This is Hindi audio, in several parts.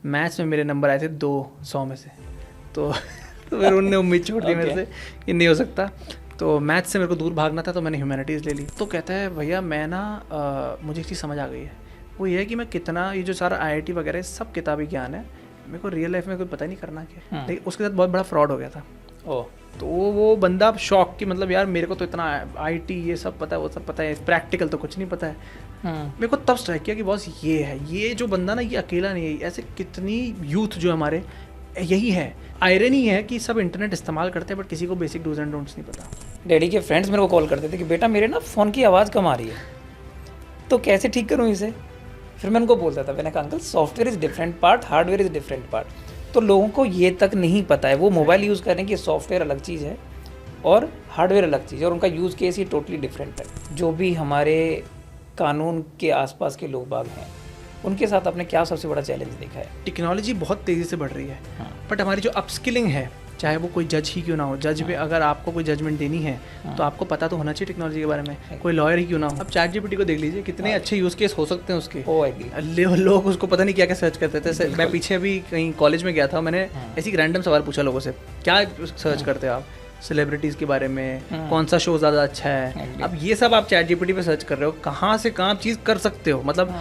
मैथ्स में मेरे नंबर आए थे 200 में से। तो फिर उनने उम्मीद छोड़ दी मेरे से कि नहीं हो सकता। तो मैथ्स से मेरे को दूर भागना था, तो मैंने ह्यूमैनिटीज़ ले ली। तो कहता है भैया मैं ना मुझे एक चीज़ समझ आ गई है, वो ये है कि मैं कितना ये जो सारा IIT वगैरह सब किताबी ज्ञान है, मेरे को रियल लाइफ में कोई पता ही नहीं करना क्या। लेकिन उसके साथ बहुत बड़ा फ्रॉड हो गया था। तो वो बंदा शौक की मतलब यार मेरे को तो इतना IT ये सब पता है, वो सब पता है, प्रैक्टिकल तो कुछ नहीं पता है। मेरे को तब स्ट्राइक किया कि बॉस ये है, ये जो बंदा ना ये अकेला नहीं है, ऐसे कितनी यूथ जो हमारे यही है। आयरनी है कि सब इंटरनेट इस्तेमाल करते हैं बट किसी को बेसिक डूज एंड डोंट्स नहीं पता। डैडी के फ्रेंड्स मेरे को कॉल करते थे कि बेटा मेरे ना फ़ोन की आवाज़ कम आ रही है, तो कैसे ठीक करूँ इसे। फिर मैं उनको बोलता था, मैंने कहा uncle software is different part, hardware is different part. तो लोगों को ये तक नहीं पता है, वो मोबाइल यूज़ कर रहे हैं कि सॉफ्टवेयर अलग चीज़ है और हार्डवेयर अलग चीज़ है, और उनका यूज़ केस ही टोटली डिफरेंट है। जो भी हमारे कानून के आसपास के लोग बाग हैं, उनके साथ आपने क्या सबसे बड़ा चैलेंज देखा है? टेक्नोलॉजी बहुत तेज़ी से बढ़ रही है, बट हमारी जो अपस्किलिंग है, चाहे वो कोई जज ही क्यों ना हो, जज पे अगर आपको कोई जजमेंट देनी है तो आपको पता तो होना चाहिए टेक्नोलॉजी के बारे में। कोई लॉयर ही क्यों ना हो, अब ChatGPT को देख लीजिए, कितने अच्छे यूज़ केस हो सकते हैं उसके। लोग उसको पता नहीं क्या क्या सर्च करते थे। मैं पीछे भी कहीं कॉलेज में गया था, मैंने ऐसी रैंडम सवाल पूछा लोगों से, क्या सर्च करते हो आप सेलिब्रिटीज़ के बारे में, कौन सा शो ज़्यादा अच्छा है। अब ये सब आप ChatGPT पे सर्च कर रहे हो, कहाँ से कहाँ चीज़ कर सकते हो। मतलब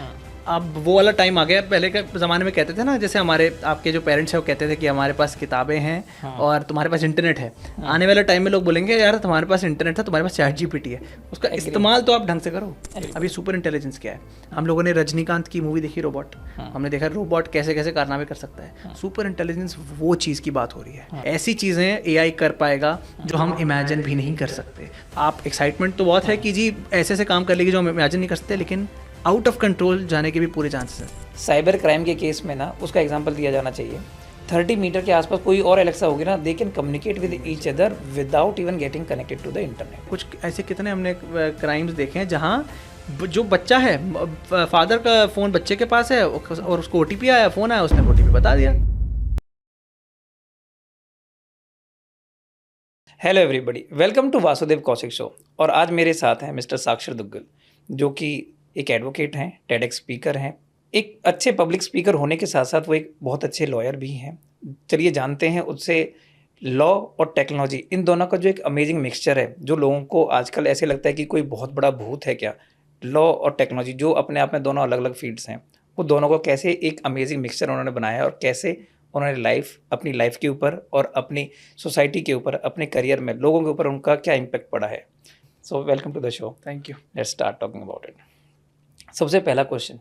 अब वो वाला टाइम आ गया। पहले के ज़माने में कहते थे ना, जैसे हमारे आपके जो पेरेंट्स हैं वो कहते थे कि हमारे पास किताबें हैं और तुम्हारे पास इंटरनेट है। आने वाले टाइम में लोग बोलेंगे यार तुम्हारे पास इंटरनेट है, तुम्हारे पास ChatGPT है, उसका इस्तेमाल तो आप ढंग से करो। अभी सुपर इंटेलिजेंस क्या है, हम लोगों ने रजनीकांत की मूवी देखी रोबोट, हमने देखा रोबोट कैसे कैसे कारनामे कर सकता है। सुपर इंटेलिजेंस वो चीज़ की बात हो रही है। ऐसी चीज़ें AI कर पाएगा जो हम इमेजिन भी नहीं कर सकते। आप एक्साइटमेंट तो बहुत है कि जी ऐसे ऐसे काम कर लेगी जो हम इमेजिन नहीं कर सकते, लेकिन आउट ऑफ कंट्रोल जाने के भी पूरे चांसेस हैं। साइबर क्राइम के केस में ना उसका एग्जांपल दिया जाना चाहिए। 30 मीटर के आसपास कोई और एलेक्सा होगी ना, they can communicate with each other without even getting connected to the internet. कुछ ऐसे कितने हमने क्राइम्स देखे हैं जहाँ जो बच्चा है, फादर का फ़ोन बच्चे के पास है और उसको OTP आया, फ़ोन आया, उसने OTP बता दिया। Hello everybody, welcome to Vasudev Kaushik show. और आज मेरे साथ हैं मिस्टर साक्षर दुग्गल, जो कि एक एडवोकेट हैं, TEDx स्पीकर हैं, एक अच्छे पब्लिक स्पीकर होने के साथ साथ वो एक बहुत अच्छे लॉयर भी हैं। चलिए जानते हैं उससे लॉ और टेक्नोलॉजी, इन दोनों का जो एक अमेजिंग मिक्सचर है, जो लोगों को आजकल ऐसे लगता है कि कोई बहुत बड़ा भूत है क्या। लॉ और टेक्नोलॉजी जो अपने आप में दोनों अलग अलग फील्ड्स हैं, वो दोनों को कैसे एक अमेजिंग मिक्सचर उन्होंने बनाया है और कैसे उन्होंने अपनी लाइफ के ऊपर और अपनी सोसाइटी के ऊपर, अपने करियर में लोगों के ऊपर उनका क्या इम्पैक्ट पड़ा है। So welcome to the show. Thank you. Let's start talking about it. सबसे पहला क्वेश्चन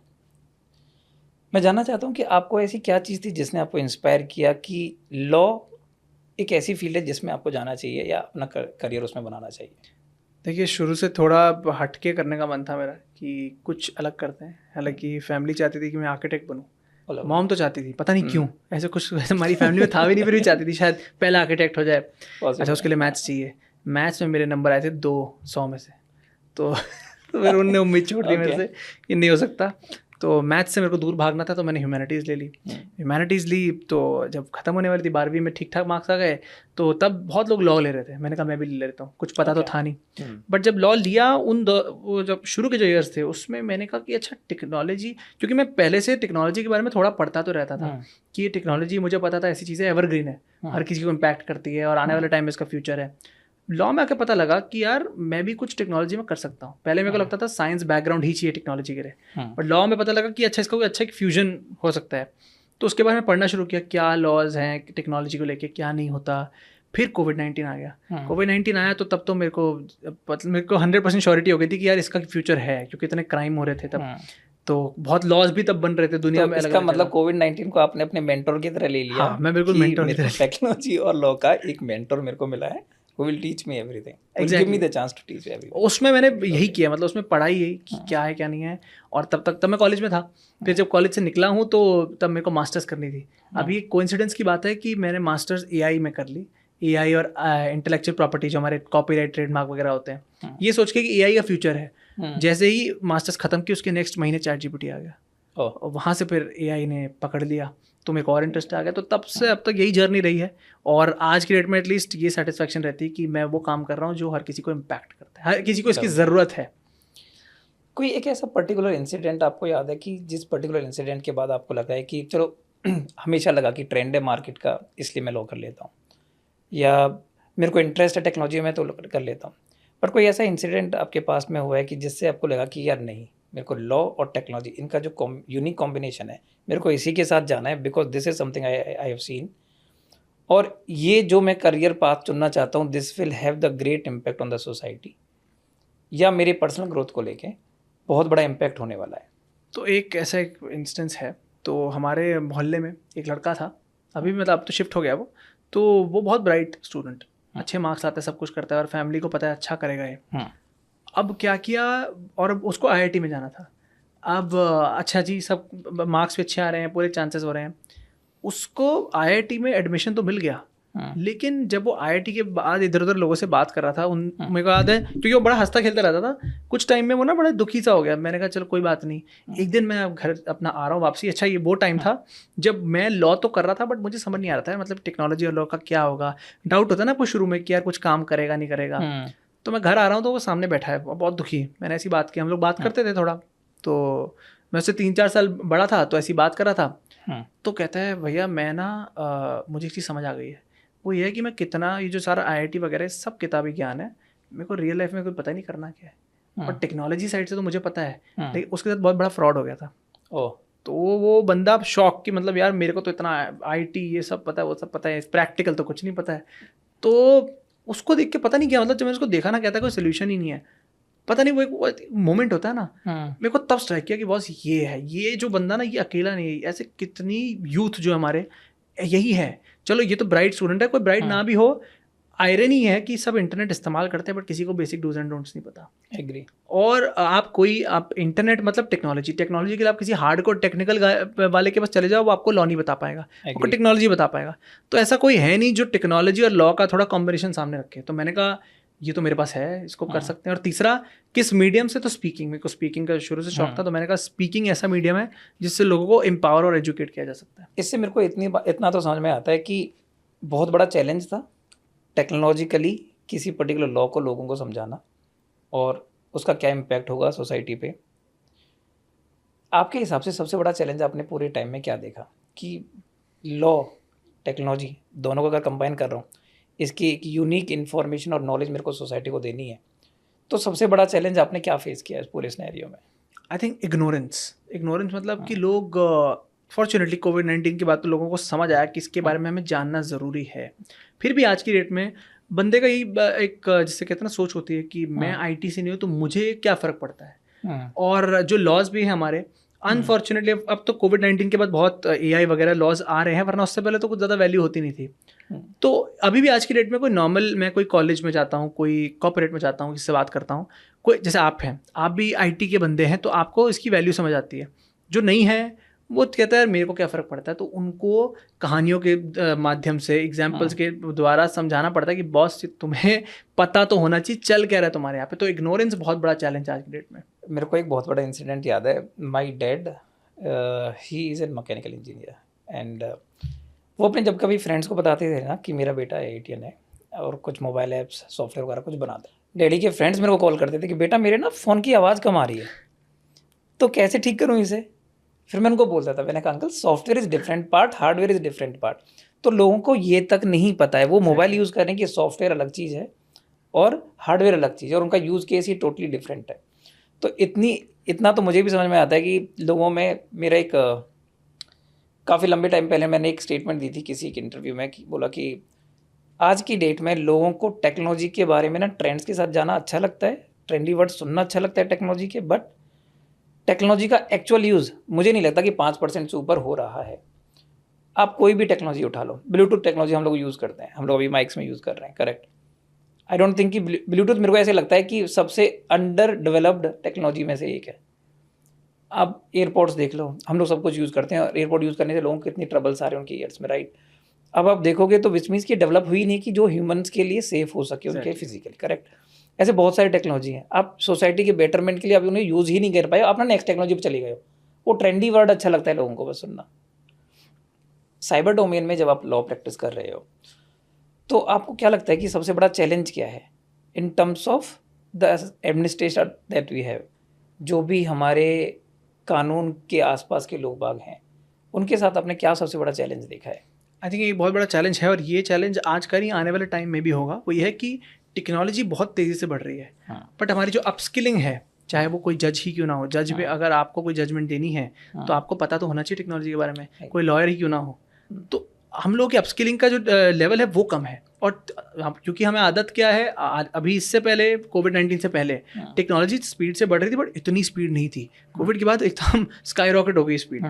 मैं जानना चाहता हूँ कि आपको ऐसी क्या चीज़ थी जिसने आपको इंस्पायर किया कि लॉ एक ऐसी फील्ड है जिसमें आपको जाना चाहिए या अपना करियर उसमें बनाना चाहिए। देखिए, शुरू से थोड़ा हटके करने का मन था मेरा कि कुछ अलग करते हैं। हालांकि फैमिली चाहती थी कि मैं आर्किटेक्ट बनूं, मॉम तो चाहती थी, पता नहीं क्यों ऐसे कुछ हमारी फैमिली में था भी नहीं, फिर भी चाहती थी शायद पहला आर्किटेक्ट हो जाए। अच्छा, उसके लिए मैथ्स चाहिए। मैथ्स में मेरे नंबर आए थे 200 में से। तो फिर उनने उम्मीद छोड़ दी मेरे से कि नहीं हो सकता। तो मैथ्स से मेरे को दूर भागना था, तो मैंने ह्यूमैनिटीज़ ले ली। ह्यूमैनिटीज़ ली तो जब ख़त्म होने वाली थी 12वीं में, ठीक ठाक मार्क्स आ गए, तो तब बहुत लोग लॉ ले रहे थे। मैंने कहा मैं भी ले लेता हूँ, कुछ पता तो था नहीं। बट जब लॉ लिया, वो जब शुरू के जो ईयर्स थे उसमें मैंने कहा कि अच्छा टेक्नोलॉजी, क्योंकि मैं पहले से टेक्नोलॉजी के बारे में थोड़ा पढ़ता तो रहता था कि ये टेक्नोलॉजी, मुझे पता था ऐसी चीज़ें एवरग्रीन है, हर किसी को इम्पैक्ट करती है और आने वाले टाइम में इसका फ्यूचर है। लॉ में आके पता लगा कि यार मैं भी कुछ टेक्नोलॉजी में कर सकता हूँ। पहले मेरे को लगता था साइंस बैकग्राउंड ही चाहिए टेक्नोलॉजी के लिए, बट लॉ में पता लगा कि अच्छा इसका कोई अच्छा एक फ्यूजन हो सकता है। तो उसके बाद मैं पढ़ना शुरू किया, क्या लॉज हैं टेक्नोलॉजी को लेके, क्या नहीं होता। फिर कोविड-19 आ गया। कोविड-19 आया तो तब तो मेरे को 100% श्योरिटी हो गई थी कि यार इसका फ्यूचर है, क्योंकि इतने क्राइम हो रहे थे तब, तो बहुत लॉज भी तब बन रहे थे दुनिया में। इसका मतलब कोविड-19 को आपने अपने मेंटोर की तरह ले लिया। हाँ, मैं बिल्कुल मेंटोर की तरह। टेक्नोलॉजी और लॉ का एक मेंटोर मेरे को मिला है, who will teach me everything, will give me the chance to teach everything। उसमें मैंने यही किया, मतलब उसमें पढ़ाई यही कि क्या है क्या नहीं है। और तब मैं कॉलेज में था। फिर जब कॉलेज से निकला हूँ तो तब मेरे को मास्टर्स करनी थी। अभी एक कोइंसिडेंस की बात है कि मैंने मास्टर्स AI में कर ली। AI और इंटेलेक्चुअल प्रॉपर्टी, जो हमारे कॉपीराइट, ट्रेडमार्क वगैरह होते हैं, ये सोच के कि AI का फ्यूचर है। जैसे ही मास्टर्स खत्म की उसके नेक्स्ट महीने ChatGPT आ गया और वहाँ से फिर AI ने पकड़ लिया, तो मेरे को और इंटरेस्ट आ गया। तो तब से अब तक यही जर्नी रही है। और आज की डेट में एटलीस्ट ये सेटिस्फैक्शन रहती है कि मैं वो काम कर रहा हूँ जो हर किसी को इम्पैक्ट करता है, हर किसी को इसकी ज़रूरत है। कोई एक ऐसा पर्टिकुलर इंसिडेंट आपको याद है कि जिस पर्टिकुलर इंसिडेंट के बाद आपको लगा है कि चलो हमेशा लगा कि ट्रेंड है मार्केट का, इसलिए मैं लॉ कर लेता हूँ, या मेरे को इंटरेस्ट है टेक्नोलॉजी में तो कर लेता हूँ। पर कोई ऐसा इंसिडेंट आपके पास में हुआ है कि जिससे आपको लगा कि यार नहीं, मेरे को लॉ और टेक्नोलॉजी, इनका जो यूनिक कॉम्बिनेशन है, मेरे को इसी के साथ जाना है, because this is something I have seen, और ये जो मैं करियर पाथ चुनना चाहता हूँ, this will have the great impact on the society, या मेरे पर्सनल ग्रोथ को लेके बहुत बड़ा इम्पैक्ट होने वाला है। तो एक ऐसा एक इंस्टेंस है, तो हमारे मोहल्ले में एक लड़का था, अभी मतलब अब तो शिफ्ट हो गया वो, तो वो बहुत ब्राइट स्टूडेंट, अच्छे मार्क्स लाता है, सब कुछ करता है, और फैमिली को पता है अच्छा करेगा ये। अब क्या किया, और अब उसको आईआईटी में जाना था। अब अच्छा जी, सब मार्क्स भी अच्छे आ रहे हैं, पूरे चांसेस हो रहे हैं, उसको आईआईटी में एडमिशन तो मिल गया। लेकिन जब वो आईआईटी के बाद इधर उधर लोगों से बात कर रहा था, मेरे को याद है, क्योंकि वो बड़ा हंसता खेलता रहता था, कुछ टाइम में वो ना बड़ा दुखी सा हो गया। मैंने कहा चलो कोई बात नहीं। एक दिन मैं घर अपना आ रहा हूँ वापसी, अच्छा ये वो टाइम था जब मैं लॉ तो कर रहा था, बट मुझे समझ नहीं आ रहा था मतलब टेक्नोलॉजी और लॉ का क्या होगा। डाउट होता है ना आपको शुरू में कि यार कुछ काम करेगा नहीं करेगा। तो मैं घर आ रहा हूँ तो वो सामने बैठा है, बहुत दुखी। मैंने ऐसी बात की, हम लोग बात करते थे थोड़ा, तो मैं उससे 3-4 साल बड़ा था, तो ऐसी बात कर रहा था। तो कहता है भैया मैं ना मुझे एक चीज़ समझ आ गई है, वो ये है कि मैं कितना, ये जो सारा आईआईटी वगैरह सब किताबी ज्ञान है, मेरे को रियल लाइफ में कोई पता ही नहीं करना क्या है। और टेक्नोलॉजी साइड से तो मुझे पता है, लेकिन उसके साथ बहुत बड़ा फ्रॉड हो गया था। तो वो बंदा शॉक कि मतलब यार मेरे को तो इतना आईटी ये सब पता है, वो सब पता है, प्रैक्टिकल तो कुछ नहीं पता है। तो उसको देख के पता नहीं क्या, मतलब जब मैंने उसको देखा ना, कहता है कोई सोल्यूशन ही नहीं है, पता नहीं, वो एक मोमेंट होता है ना, मेरे को तब स्ट्राइक किया कि बॉस ये है, ये जो बंदा ना, ये अकेला नहीं है, ऐसे कितनी यूथ जो हमारे यही है। चलो ये तो ब्राइट स्टूडेंट है, कोई ब्राइट ना भी हो, आयरनी है कि सब इंटरनेट इस्तेमाल करते हैं, बट किसी को बेसिक डूज एंड डोंट्स नहीं पता। एग्री। और आप इंटरनेट मतलब टेक्नोलॉजी के लिए आप किसी हार्डकोर टेक्निकल वाले के पास चले जाओ, वो आपको लॉ नहीं बता पाएगा, आपको टेक्नोलॉजी बता पाएगा। तो ऐसा कोई है नहीं जो टेक्नोलॉजी और लॉ का थोड़ा कॉम्बिनेशन सामने रखे। तो मैंने कहा ये तो मेरे पास है, इसको कर सकते हैं। और तीसरा, किस मीडियम से, तो स्पीकिंग, मेरे को स्पीकिंग का शुरू से शौक था, तो मैंने कहा स्पीकिंग ऐसा मीडियम है जिससे लोगों को एम्पावर और एजुकेट किया जा सकता है। इससे मेरे को इतना तो समझ में आता है कि बहुत बड़ा चैलेंज था टेक्नोलॉजिकली किसी पर्टिकुलर लॉ को लोगों को समझाना, और उसका क्या इम्पैक्ट होगा सोसाइटी पे। आपके हिसाब से सबसे बड़ा चैलेंज आपने पूरे टाइम में क्या देखा कि लॉ टेक्नोलॉजी दोनों को अगर कंबाइन कर रहा हूँ, इसकी एक यूनिक इन्फॉर्मेशन और नॉलेज मेरे को सोसाइटी को देनी है, तो सबसे बड़ा चैलेंज आपने क्या फेस किया इस पूरे सिनेरियो में? आई थिंक इग्नोरेंस मतलब कि लोग, फॉर्चुनेटली कोविड-19 के बाद तो लोगों को समझ आया कि इसके बारे में हमें जानना ज़रूरी है। फिर भी आज की डेट में बंदे का ही एक जिसे कहते हैं ना सोच होती है कि मैं आईटी से नहीं हूँ तो मुझे क्या फ़र्क पड़ता है। और जो लॉज भी हैं हमारे, अनफॉर्चुनेटली अब तो कोविड-19 के बाद बहुत एआई वगैरह लॉज आ रहे हैं, वरना उससे पहले तो कुछ ज़्यादा वैल्यू होती नहीं थी। तो अभी भी आज की डेट में कोई नॉर्मल, मैं कोई कॉलेज में जाता हूँ, कोई कॉर्पोरेट में जाता हूँ, किससे बात करता हूँ, कोई जैसे आप हैं, आप भी आईटी के बंदे हैं, तो आपको इसकी वैल्यू समझ आती है। जो नहीं है वो कहता है मेरे को क्या फ़र्क पड़ता है। तो उनको कहानियों के माध्यम से, एग्जाम्पल्स के द्वारा समझाना पड़ता है कि बॉस तुम्हें पता तो होना चाहिए चल क्या रहा है तुम्हारे यहाँ पे। तो इग्नोरेंस बहुत बड़ा चैलेंज आज की डेट में। मेरे को एक बहुत बड़ा इंसिडेंट याद है। My dad, he is an mechanical engineer, and वो अपने जब कभी फ्रेंड्स को बताते थे ना कि मेरा बेटा आईआईटीएन है और कुछ मोबाइल ऐप्स सॉफ्टवेयर वगैरह कुछ बनाता है, डैडी के फ्रेंड्स मेरे को कॉल करते थे कि बेटा मेरे ना फ़ोन की आवाज़ कम आ रही है, तो कैसे ठीक करूँ इसे। फिर मैं उनको बोलता था, मैंने कहा uncle software is different part, hardware is different part. तो लोगों को ये तक नहीं पता है, वो मोबाइल यूज़ कर रहे हैं कि सॉफ्टवेयर अलग चीज़ है और हार्डवेयर अलग चीज़ है, और उनका यूज़ केस ही टोटली डिफरेंट है। तो इतना तो मुझे भी समझ में आता है कि लोगों में मेरा एक काफ़ी लंबे टाइम पहले मैंने एक स्टेटमेंट दी थी किसी एक इंटरव्यू में, कि बोला कि आज की डेट में लोगों को टेक्नोलॉजी के बारे में ना ट्रेंड्स के साथ जाना अच्छा लगता है, ट्रेंडी वर्ड सुनना अच्छा लगता है टेक्नोलॉजी के, बट टेक्नोलॉजी का एक्चुअल यूज़ मुझे नहीं लगता कि 5% से ऊपर हो रहा है। आप कोई भी टेक्नोलॉजी उठा लो, ब्लूटूथ टेक्नोलॉजी हम लोग यूज़ करते हैं, हम लोग अभी माइक्स में यूज़ कर रहे हैं, करेक्ट। आई डोंट थिंक कि ब्लूटूथ, मेरे को ऐसे लगता है कि सबसे अंडर डेवलप्ड टेक्नोलॉजी में से एक है। आप एयरपोर्ट्स देख लो, हम लोग सब कुछ यूज़ करते हैं, और एयरपोर्ट यूज़ करने से लोगों को कितनी ट्रबल्स आ रहे हैं उनके ईयर्स में, राइट। अब आप देखोगे तो विच मीन्स की डेवलप हुई नहीं कि जो ह्यूमंस के लिए सेफ हो सके उनके फिजिकली, करेक्ट। ऐसे बहुत सारी टेक्नोलॉजी हैं, आप सोसाइटी के बेटरमेंट के लिए आप उन्हें यूज़ ही नहीं कर पाए, अपना नेक्स्ट टेक्नोलॉजी पर चले गए हो। वो ट्रेंडी वर्ड अच्छा लगता है लोगों को बस सुनना। साइबर डोमेन में जब आप लॉ प्रैक्टिस कर रहे हो, तो आपको क्या लगता है कि सबसे बड़ा चैलेंज क्या है in terms of the administration that we have? जो भी हमारे कानून के आसपास के लोग बाग हैं, उनके साथ आपने क्या सबसे बड़ा चैलेंज देखा है? आई थिंक ये बहुत बड़ा चैलेंज है, और ये चैलेंज आज का नहीं, आने वाले टाइम में भी होगा। वो ये है कि टेक्नोलॉजी बहुत तेज़ी से बढ़ रही है, बट हमारी जो अपस्किलिंग है, चाहे वो कोई जज ही क्यों ना हो, जज पे अगर आपको कोई जजमेंट देनी है तो आपको पता तो होना चाहिए टेक्नोलॉजी के बारे में, कोई लॉयर ही क्यों ना हो। तो हम लोग की अपस्किलिंग का जो लेवल है वो कम है, और क्योंकि हमें आदत क्या है, अभी इससे पहले कोविड-19 से पहले टेक्नोलॉजी स्पीड से बढ़ रही थी, बट इतनी स्पीड नहीं थी। कोविड के बाद एकदम स्काई रॉकेट हो गई स्पीड,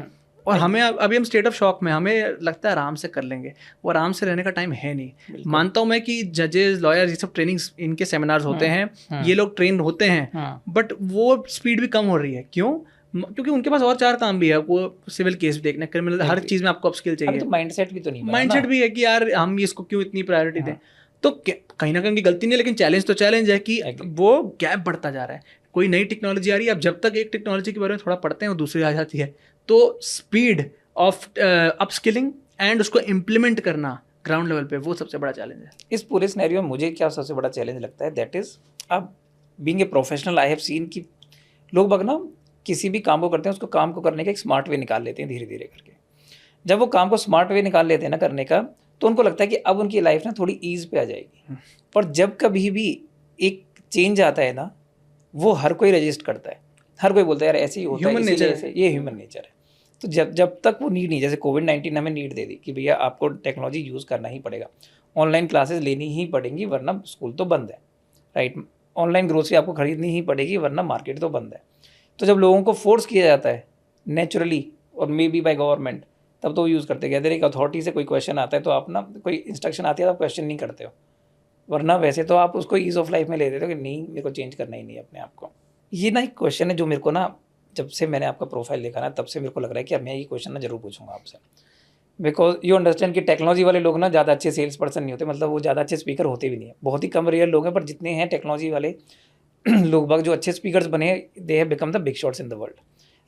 और हमें अभी हम स्टेट ऑफ शॉक में, हमें लगता है आराम से कर लेंगे, वो आराम से रहने का टाइम है नहीं। मानता हूँ मैं कि जजेस, लॉयर्स, ये सब ट्रेनिंग्स, इनके सेमिनार्स होते हैं, ये लोग ट्रेन होते हैं, बट वो स्पीड भी कम हो रही है। क्यों? क्योंकि उनके पास और 4 काम भी है, वो सिविल केस भी देखना, क्रिमिनल, हर चीज़ में आपको अपस्किल चाहिए। तो माइंडसेट भी तो नहीं, माइंडसेट भी है कि यार हम इसको क्यों इतनी प्रायोरिटी दें। तो कहीं ना कहीं उनकी गलती नहीं है, लेकिन चैलेंज तो चैलेंज है कि वो गैप बढ़ता जा रहा है। कोई नई टेक्नोलॉजी आ रही है, अब जब तक एक टेक्नोलॉजी के बारे में थोड़ा पढ़ते हैं वो दूसरी आ जाती है, तो स्पीड ऑफ अपस्किलिंग एंड उसको इम्प्लीमेंट करना ग्राउंड लेवल पे, वो सबसे बड़ा चैलेंज है। इस पूरे सिनेरियो में मुझे क्या सबसे बड़ा चैलेंज लगता है, दैट इज, अब being a professional I have seen कि लोग बाग ना किसी भी काम को करते हैं, उसको काम को करने का एक स्मार्ट वे निकाल लेते हैं धीरे धीरे करके। जब वो काम को स्मार्ट वे निकाल लेते हैं ना करने का, तो उनको लगता है कि अब उनकी लाइफ ना थोड़ी ईज पे आ जाएगी। पर जब कभी भी एक चेंज आता है ना, वो हर कोई रजिस्ट करता है, हर कोई बोलता है यार ऐसे ही होता है, ह्यूमन नेचर है, ये ह्यूमन नेचर है। तो जब तक वो नीड नहीं, जैसे कोविड-19 हमें नीड दे दी कि भैया आपको टेक्नोलॉजी यूज़ करना ही पड़ेगा, ऑनलाइन क्लासेस लेनी ही पड़ेंगी वरना स्कूल तो बंद है, राइट, ऑनलाइन ग्रोसरी आपको खरीदनी ही पड़ेगी वरना मार्केट तो बंद है। तो जब लोगों को फोर्स किया जाता है नेचुरली और मे बी बाय गवर्नमेंट, तब तो वो यूज़ करते हैं। अगर एक अथॉरिटी से कोई क्वेश्चन आता है तो आप ना, कोई इंस्ट्रक्शन आती है तो आप क्वेश्चन नहीं करते हो, वरना वैसे तो आप उसको ईज़ ऑफ लाइफ में ले देते हो कि नहीं मेरे को चेंज करना ही नहीं है अपने आप को। ये ना एक क्वेश्चन है जो मेरे को ना, जब से मैंने आपका प्रोफाइल देखा ना, तब से मेरे को लग रहा है कि अब मैं ये क्वेश्चन ना जरूर पूछूंगा आपसे, बिकॉज यू अंडरस्टैंड कि टेक्नोलॉजी वाले लोग ना ज़्यादा अच्छे सेल्स पर्सन नहीं होते, मतलब वो ज़्यादा अच्छे स्पीकर होते भी नहीं है, बहुत ही कम रेयर लोग हैं, पर जितने हैं टेक्नोलॉजी वाले लोग बाग जो अच्छे स्पीकर्स बने, they have become the big shots in the world.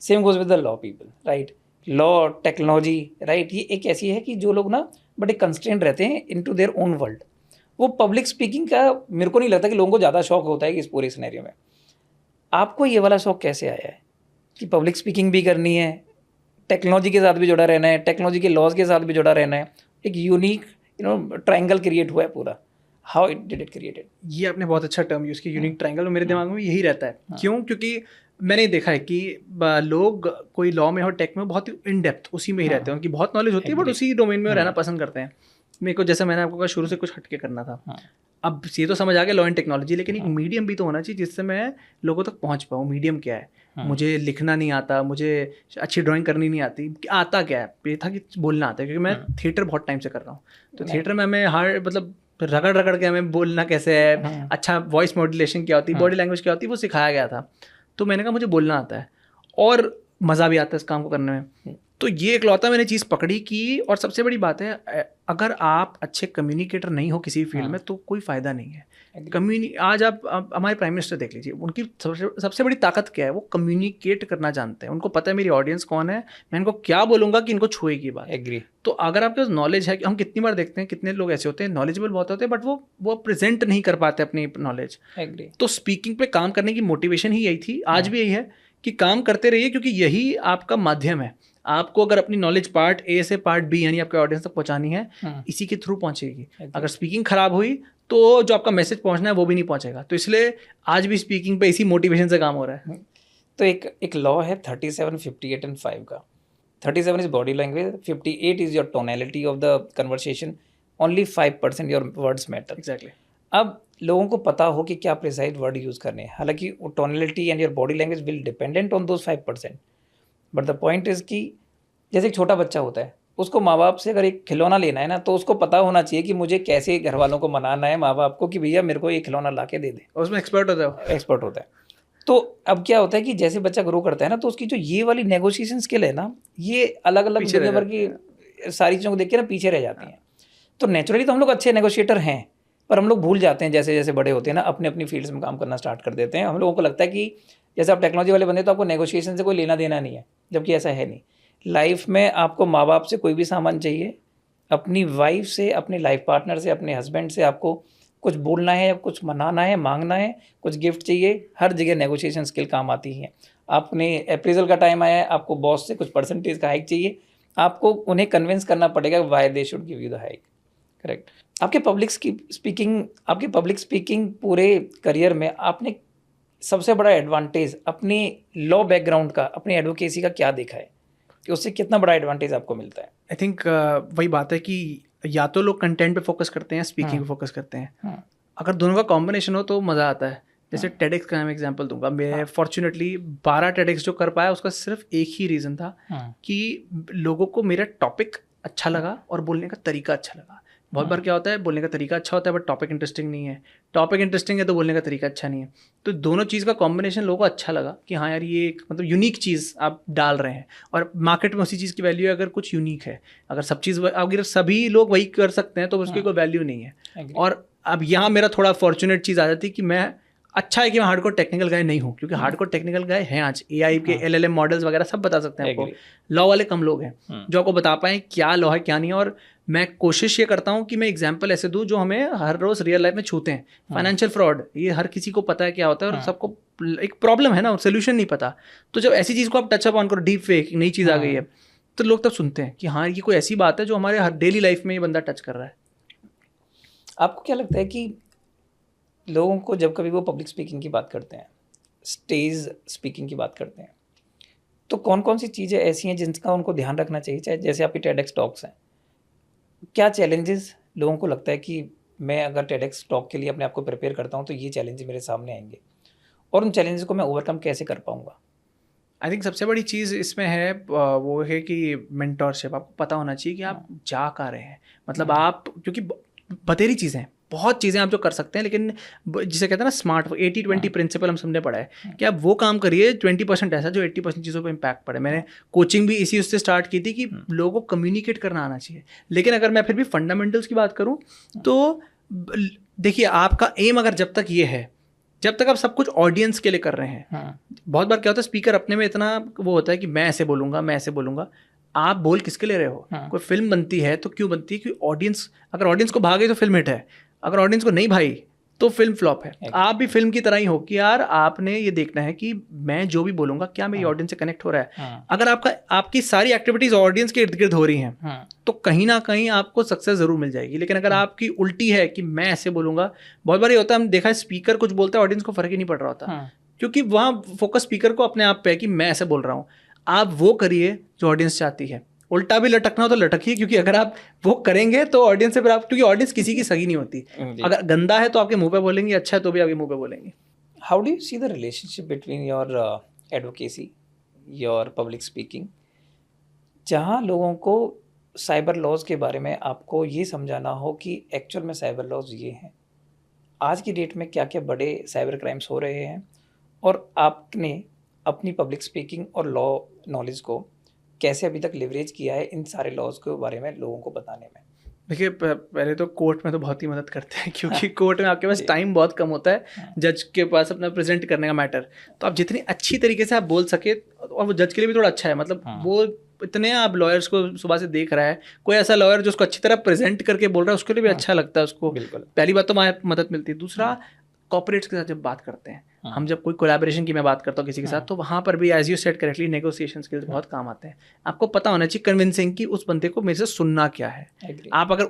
Same goes with the law people, right, law, technology, right, ये एक ऐसी है कि जो लोग ना बड़े कंस्ट्रेंट रहते हैं इनटू देयर ओन वर्ल्ड। वो पब्लिक स्पीकिंग का मेरे को नहीं लगता कि लोगों को ज़्यादा शौक होता है कि इस पूरे सिनेरियो में। आपको ये वाला शौक कैसे आया है कि पब्लिक स्पीकिंग भी करनी है, टेक्नोलॉजी के साथ भी जुड़ा रहना है, टेक्नोलॉजी के लॉज के साथ भी जुड़ा रहना है, एक यूनिक ट्रायंगल क्रिएट हुआ है पूरा। How it did it created? ये आपने बहुत अच्छा टर्म यूज़ किया, यूनिक ट्रायंगल, मेरे दिमाग में यही रहता है। क्यों? क्योंकि मैंने देखा है कि लोग कोई लॉ में और टेक में बहुत ही इन डेप्थ उसी में ही रहते हैं, उनकी बहुत नॉलेज होती है, बट उसी डोमेन में रहना पसंद करते हैं। मेरे को, जैसे मैंने आपको कहा, शुरू से कुछ हटके करना था। अब ये तो समझ आ गया लॉ एंड टेक्नोलॉजी, लेकिन एक मीडियम भी तो होना चाहिए जिससे मैं लोगों तक पहुंच पाऊँ। मीडियम क्या है? मुझे लिखना नहीं आता, मुझे अच्छी ड्राइंग करनी नहीं आती, आता क्या है? ये था कि बोलना आता है, क्योंकि मैं थिएटर बहुत टाइम से कर रहा हूँ। तो थिएटर में हमें मतलब रगड़ के हमें बोलना कैसे है, अच्छा वॉइस मॉड्यूलेशन क्या होती है, बॉडी लैंग्वेज क्या होती है, वो सिखाया गया था। तो मैंने कहा मुझे बोलना आता है और मज़ा भी आता है इस काम को करने में। तो ये इकलौता मैंने चीज़ पकड़ी की। और सबसे बड़ी बात है, अगर आप अच्छे कम्युनिकेटर नहीं हो किसी फील्ड में तो कोई फ़ायदा नहीं है। आज आप हमारे प्राइम मिनिस्टर देख लीजिए, उनकी सबसे बड़ी ताकत क्या है? वो कम्युनिकेट करना जानते हैं, उनको पता है मेरी ऑडियंस कौन है, मैं इनको क्या बोलूँगा कि इनको छुएगी बात। एग्री। तो अगर आपके पास नॉलेज है, हम कितनी बार देखते हैं कितने लोग ऐसे होते हैं, नॉलेजेबल बहुत होते हैं, बट वो प्रेजेंट नहीं कर पाते अपनी नॉलेज। एग्री। तो स्पीकिंग पे काम करने की मोटिवेशन ही यही थी, आज भी यही है कि काम करते रहिए, क्योंकि यही आपका माध्यम है। आपको अगर अपनी नॉलेज पार्ट ए से पार्ट बी यानी आपके ऑडियंस तक पहुंचानी है, इसी के थ्रू पहुंचेगी। अगर स्पीकिंग खराब हुई तो जो आपका मैसेज पहुंचना है वो भी नहीं पहुंचेगा। तो इसलिए आज भी स्पीकिंग पे इसी मोटिवेशन से काम हो रहा है। तो एक लॉ है 37, 58 एंड 5 का। 37 is body language, 58 is your tonality of the conversation, only 5% your words matter. Exactly. अब लोगों को पता हो कि क्या प्रिसाइज वर्ड यूज़ करने हैं, हालांकि tonality and your body language will dependent on those 5%। But the point is कि जैसे एक छोटा बच्चा होता है, उसको माँ बाप से अगर एक खिलौना लेना है ना, तो उसको पता होना चाहिए कि मुझे कैसे घर वालों को मनाना है, माँ बाप को, कि भैया मेरे को एक खिलौना ला के दे दे। उसमें एक्सपर्ट होता है। तो अब क्या होता है कि जैसे बच्चा ग्रो करता है ना, तो उसकी जो ये वाली नेगोशिएशन स्किल है ना, ये अलग अलग दुनिया भर की सारी चीज़ों को देख के ना पीछे रह जाती हैं। तो नेचुरली तो हम लोग अच्छे नेगोशिएटर हैं, पर हम लोग भूल जाते हैं जैसे जैसे बड़े होते हैं ना, अपने अपनी फील्ड्स में काम करना स्टार्ट कर देते हैं। हम लोगों को लगता है कि जैसे आप टेक्नोलॉजी वाले बंदे तो आपको नेगोशिएशन से कोई लेना देना नहीं है, जबकि ऐसा है नहीं। लाइफ में आपको माँ बाप से कोई भी सामान चाहिए, अपनी वाइफ से, अपने लाइफ पार्टनर से, अपने हस्बैंड से आपको कुछ बोलना है, कुछ मनाना है, मांगना है, कुछ गिफ्ट चाहिए, हर जगह नेगोशिएशन स्किल काम आती है। आपने अप्रेजल का टाइम आया है, आपको बॉस से कुछ परसेंटेज का हाइक चाहिए, आपको उन्हें कन्विंस करना पड़ेगा why they should give you the hike. Correct. आपके पब्लिक स्पीकिंग पूरे करियर में आपने सबसे बड़ा एडवांटेज अपने लॉ बैकग्राउंड का, अपनी एडवोकेसी का क्या देखा है कि उससे कितना बड़ा एडवांटेज आपको मिलता है? आई थिंक वही बात है कि या तो लोग कंटेंट पे फोकस करते हैं, स्पीकिंग पे फोकस करते हैं। अगर दोनों का कॉम्बिनेशन हो तो मज़ा आता है। जैसे टेडेक्स का मैं एग्जांपल दूंगा, मैं फॉर्चुनेटली 12 टेडेक्स जो कर पाया उसका सिर्फ एक ही रीज़न था कि लोगों को मेरा टॉपिक अच्छा लगा और बोलने का तरीका अच्छा लगा। बहुत बार क्या होता है, बोलने का तरीका अच्छा होता है बट टॉपिक इंटरेस्टिंग नहीं है, टॉपिक इंटरेस्टिंग है तो बोलने का तरीका अच्छा नहीं है। तो दोनों चीज़ का कॉम्बिनेशन लोगों को अच्छा लगा कि हाँ यार ये एक मतलब यूनिक चीज़ आप डाल रहे हैं, और मार्केट में उसी चीज़ की वैल्यू है अगर कुछ यूनिक है। अगर सब चीज़ अगर सभी लोग वही कर सकते हैं तो उसकी कोई वैल्यू नहीं है। और अब यहाँ मेरा थोड़ा फॉर्चुनेट चीज़ आ जाती है कि मैं, अच्छा है कि मैं हार्डकोर टेक्निकल गाय नहीं हूँ, क्योंकि हार्डकोर टेक्निकल गाय हैं आज, एआई के LLM मॉडल्स वगैरह सब बता सकते हैं आपको। लॉ वाले कम लोग हैं जो आपको बता पाएँ क्या लॉ है क्या नहीं है। और मैं कोशिश ये करता हूँ कि मैं एग्जांपल ऐसे दूँ जो हमें हर रोज़ रियल लाइफ में छूते हैं। फाइनेंशियल फ्रॉड ये हर किसी को पता है क्या होता है, और सबको एक प्रॉब्लम है ना, सोल्यूशन नहीं पता। तो जब ऐसी चीज़ को आप टच अप ऑन करो, डीप फेक नई चीज़ आ गई है, तो लोग तब सुनते हैं कि हाँ ये कोई ऐसी बात है जो हमारे हर डेली लाइफ में ये बंदा टच कर रहा है। आपको क्या लगता है कि लोगों को जब कभी वो पब्लिक स्पीकिंग की बात करते हैं, स्टेज स्पीकिंग की बात करते हैं, तो कौन कौन सी चीज़ें ऐसी हैं जिनका उनको ध्यान रखना चाहिए? चाहे जैसे आपकी टेडेक्स टॉक्स हैं, क्या चैलेंजेस लोगों को लगता है कि मैं अगर टेडेक्स टॉक के लिए अपने आप को प्रिपेयर करता हूँ तो ये चैलेंजेस मेरे सामने आएंगे, और उन चैलेंजेस को मैं ओवरकम कैसे कर पाऊँगा? आई थिंक सबसे बड़ी चीज़ इसमें है वो है कि मेंटोरशिप। आपको पता होना चाहिए कि आप जा कहाँ रहे हैं। मतलब आप, क्योंकि बतेरी चीज़ें हैं, बहुत चीज़ें आप जो कर सकते हैं, लेकिन जिसे कहते हैं ना स्मार्ट 80-20 प्रिंसिपल हम सबने पढ़ा है कि आप वो काम करिए 20% ऐसा जो 80% चीज़ों पर इम्पैक्ट पड़े। मैंने कोचिंग भी इसी उससे स्टार्ट की थी कि लोगों को कम्युनिकेट करना आना चाहिए। लेकिन अगर मैं फिर भी फंडामेंटल्स की बात करूँ तो देखिए, आपका एम अगर जब तक ये है, जब तक आप सब कुछ ऑडियंस के लिए कर रहे हैं। बहुत बार क्या होता है, स्पीकर अपने में इतना वो होता है कि मैं ऐसे बोलूँगा, मैं ऐसे बोलूँगा। आप बोल किसके ले रहे हो? कोई फिल्म बनती है तो क्यों बनती है? क्योंकि ऑडियंस, अगर ऑडियंस को भागे तो फिल्म हिट है, अगर ऑडियंस को नहीं भाई तो फिल्म फ्लॉप है। आप भी फिल्म की तरह ही हो कि यार आपने ये देखना है कि मैं जो भी बोलूँगा क्या मेरी ऑडियंस से कनेक्ट हो रहा है। अगर आपकी सारी एक्टिविटीज़ ऑडियंस के इर्द गिर्द हो रही हैं तो कहीं ना कहीं आपको सक्सेस ज़रूर मिल जाएगी। लेकिन अगर आपकी उल्टी है कि मैं ऐसे बोलूँगा, बहुत बार ये होता है, हम देखा है स्पीकर कुछ बोलता है ऑडियंस को फ़र्क ही नहीं पड़ रहा होता, क्योंकि वहाँ फोकस स्पीकर को अपने आप पे है कि मैं ऐसे बोल रहा हूँ। आप वो करिए जो ऑडियंस चाहती है। उल्टा भी लटकना हो तो लटकिए, क्योंकि अगर आप वो करेंगे तो ऑडियंस से फिर आप, क्योंकि ऑडियंस किसी की सगी नहीं होती। अगर गंदा है तो आपके मुंह पे बोलेंगे, अच्छा है तो भी आपके मुंह पे बोलेंगे। How do you see the relationship between your advocacy, your public speaking, जहाँ लोगों को साइबर लॉज के बारे में आपको ये समझाना हो कि एक्चुअल में साइबर लॉज ये हैं, आज की डेट में क्या क्या बड़े साइबर क्राइम्स हो रहे हैं, और आपने अपनी पब्लिक स्पीकिंग और लॉ नॉलेज को कैसे अभी तक लिवरेज किया है इन सारे लॉज के बारे में लोगों को बताने में? देखिए, पहले तो कोर्ट में तो बहुत ही मदद करते हैं, क्योंकि कोर्ट में आपके पास टाइम बहुत कम होता है जज के पास अपना प्रेजेंट करने का मैटर। तो आप जितनी अच्छी तरीके से आप बोल सके, और वो जज के लिए भी थोड़ा अच्छा है, मतलब वो इतने आप लॉयर्स को सुबह से देख रहा है, कोई ऐसा लॉयर जो उसको अच्छी तरह प्रेजेंट करके बोल रहा है उसके लिए भी अच्छा लगता है उसको। पहली बात तो मदद मिलती है। दूसरा, कॉर्पोरेट्स के साथ जब बात करते हैं, हम जब कोई कोलैबोरेशन की मैं बात करता हूँ किसी के साथ, तो वहाँ पर भी as you said correctly negotiation skills बहुत काम आते हैं। आपको पता होना चाहिए कन्विंसिंग कि उस बंदे को मेरे से सुनना क्या है। आप अगर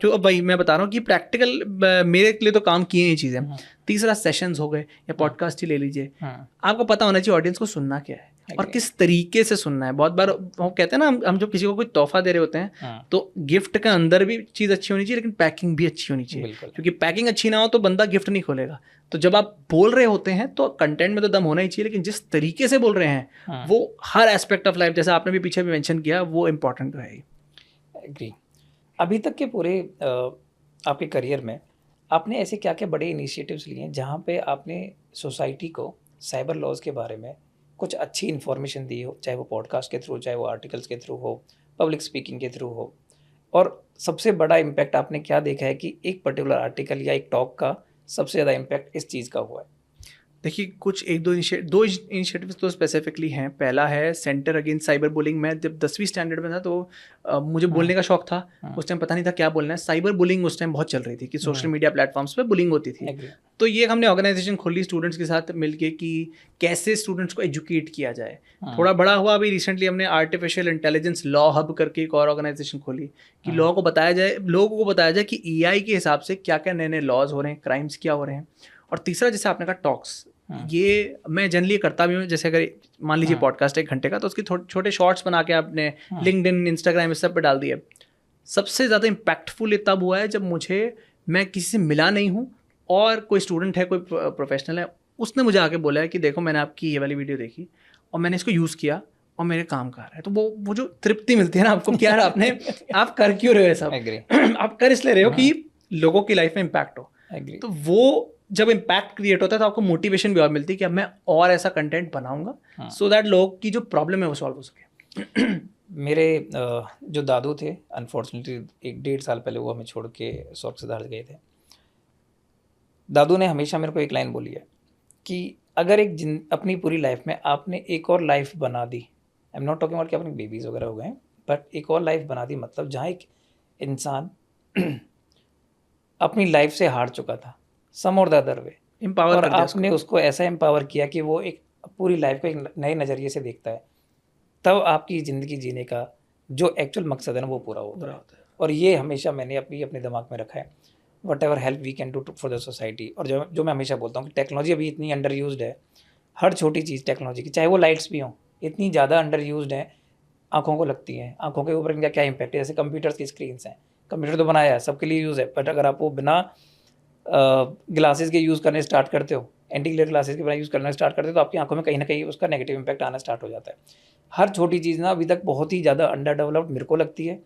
अब भाई मैं बता रहा हूँ कि प्रैक्टिकल मेरे लिए तो काम किए ये चीज़ें। तीसरा, सेशंस हो गए या पॉडकास्ट ही ले लीजिए, आपको पता होना चाहिए ऑडियंस को सुनना क्या है और किस तरीके से सुनना है। बहुत बार वो कहते हैं ना, हम जो किसी को कोई तोहफा दे रहे होते हैं तो गिफ्ट का अंदर भी चीज़ अच्छी होनी चाहिए, लेकिन पैकिंग भी अच्छी होनी चाहिए, क्योंकि पैकिंग अच्छी ना हो तो बंदा गिफ्ट नहीं खोलेगा। तो जब आप बोल रहे होते हैं तो कंटेंट में तो दम होना ही चाहिए, लेकिन जिस तरीके से बोल रहे हैं वो हर एस्पेक्ट ऑफ लाइफ, जैसा आपने भी पीछे भी मेंशन किया, वो इम्पोर्टेंट तो है ही। एग्री। अभी तक के पूरे आपके करियर में आपने ऐसे क्या क्या बड़े इनिशिएटिव्स लिए हैं जहाँ पे आपने सोसाइटी को साइबर लॉज के बारे में कुछ अच्छी इन्फॉर्मेशन दी हो, चाहे वो पॉडकास्ट के थ्रू, चाहे वो आर्टिकल्स के थ्रू हो, पब्लिक स्पीकिंग के थ्रू हो, और सबसे बड़ा इम्पैक्ट आपने क्या देखा है कि एक पर्टिकुलर आर्टिकल या एक टॉक का सबसे ज़्यादा इम्पैक्ट इस चीज़ का हुआ है? देखिए कुछ दो इनिशिएटिव्स तो स्पेसिफिकली हैं। पहला है सेंटर अगेंस्ट साइबर बुलिंग। मैं जब 10वीं स्टैंडर्ड में था तो मुझे बोलने का शौक था। उस टाइम पता नहीं था क्या बोलना है। साइबर बुलिंग उस टाइम बहुत चल रही थी कि सोशल मीडिया प्लेटफॉर्म्स पे बुलिंग होती थी। तो ये हमने ऑर्गेनाइजेशन खोली स्टूडेंट्स के साथ मिलके कि कैसे स्टूडेंट्स को एजुकेट किया जाए। थोड़ा बड़ा हुआ अभी रिसेंटली हमने आर्टिफिशियल इंटेलिजेंस लॉ हब करके एक और ऑर्गेनाइजेशन खोली कि लॉ को बताया जाए, लोगों को बताया जाए कि एआई के हिसाब से क्या क्या नए नए लॉज हो रहे हैं, क्राइम्स क्या हो रहे हैं। और तीसरा जैसे आपने कहा टॉक्स, ये मैं जनरली करता भी हूँ। जैसे अगर मान लीजिए पॉडकास्ट 1 घंटे का, तो उसके छोटे शॉर्ट्स बना के आपने लिंक्डइन, इंस्टाग्राम इस सब पे डाल दिए। सबसे ज़्यादा इम्पैक्टफुल ये तब हुआ है जब मैं किसी से मिला नहीं हूँ और कोई स्टूडेंट है, कोई प्रोफेशनल है, उसने मुझे आके बोला है कि देखो मैंने आपकी ये वाली वीडियो देखी और मैंने इसको यूज़ किया और मेरे काम का आ रहा है। तो वो जो तृप्ति मिलती है ना आपको कि यार आप कर क्यों रहे हो सब, आप कर इसलिए रहे हो कि लोगों की लाइफ में इम्पैक्ट हो। तो वो जब इम्पैक्ट क्रिएट होता है तो आपको मोटिवेशन भी और मिलती है कि अब मैं और ऐसा कंटेंट बनाऊंगा सो दैट लोग की जो प्रॉब्लम है वो सॉल्व हो सके। मेरे जो दादू थे, अनफॉर्चुनेटली 1-1.5 साल पहले वो हमें छोड़ के स्वर्ग सिधार गए थे। दादू ने हमेशा मेरे को एक लाइन बोली है कि अगर अपनी पूरी लाइफ में आपने एक और लाइफ बना दी, I am not talking about कि अपने बेबीज़ वगैरह हो गए, बट एक और लाइफ बना दी, मतलब जहाँ एक इंसान अपनी लाइफ से हार चुका था, सम और द अदर वे, एम्पावर और आपने उसको ऐसा एम्पावर किया कि वो एक पूरी लाइफ को एक नए नज़रिए से देखता है, तब आपकी ज़िंदगी जीने का जो एक्चुअल मकसद है ना वो पूरा होता है। और ये हमेशा मैंने अपने दिमाग में रखा है, whatever help we can do for the society. और जो मैं हमेशा बोलता हूँ कि टेक्नोलॉजी अभी इतनी अंडर यूज्ड है, हर छोटी चीज़ टेक्नोलॉजी की, चाहे वो लाइट्स भी हों, इतनी ज़्यादा अंडर यूज्ड है, आँखों को लगती हैं, आँखों के ऊपर इनका क्या इम्पैक्ट है। जैसे कंप्यूटर्स की स्क्रीन्स हैं, कंप्यूटर तो बनाया है, सबके लिए यूज़ है, बट अगर आप वो बिना ग्लासेस के यूज़ करने स्टार्ट करते हो, एंटी ग्लेयर ग्लासेस के बिना यूज़ करना स्टार्ट करते हो, तो आपकी आंखों में कहीं ना कहीं उसका नेगेटिव इम्पैक्ट आना स्टार्ट हो जाता है। हर छोटी चीज़ ना अभी तक बहुत ही ज़्यादा अंडर डेवलप्ड मेरे को लगती है।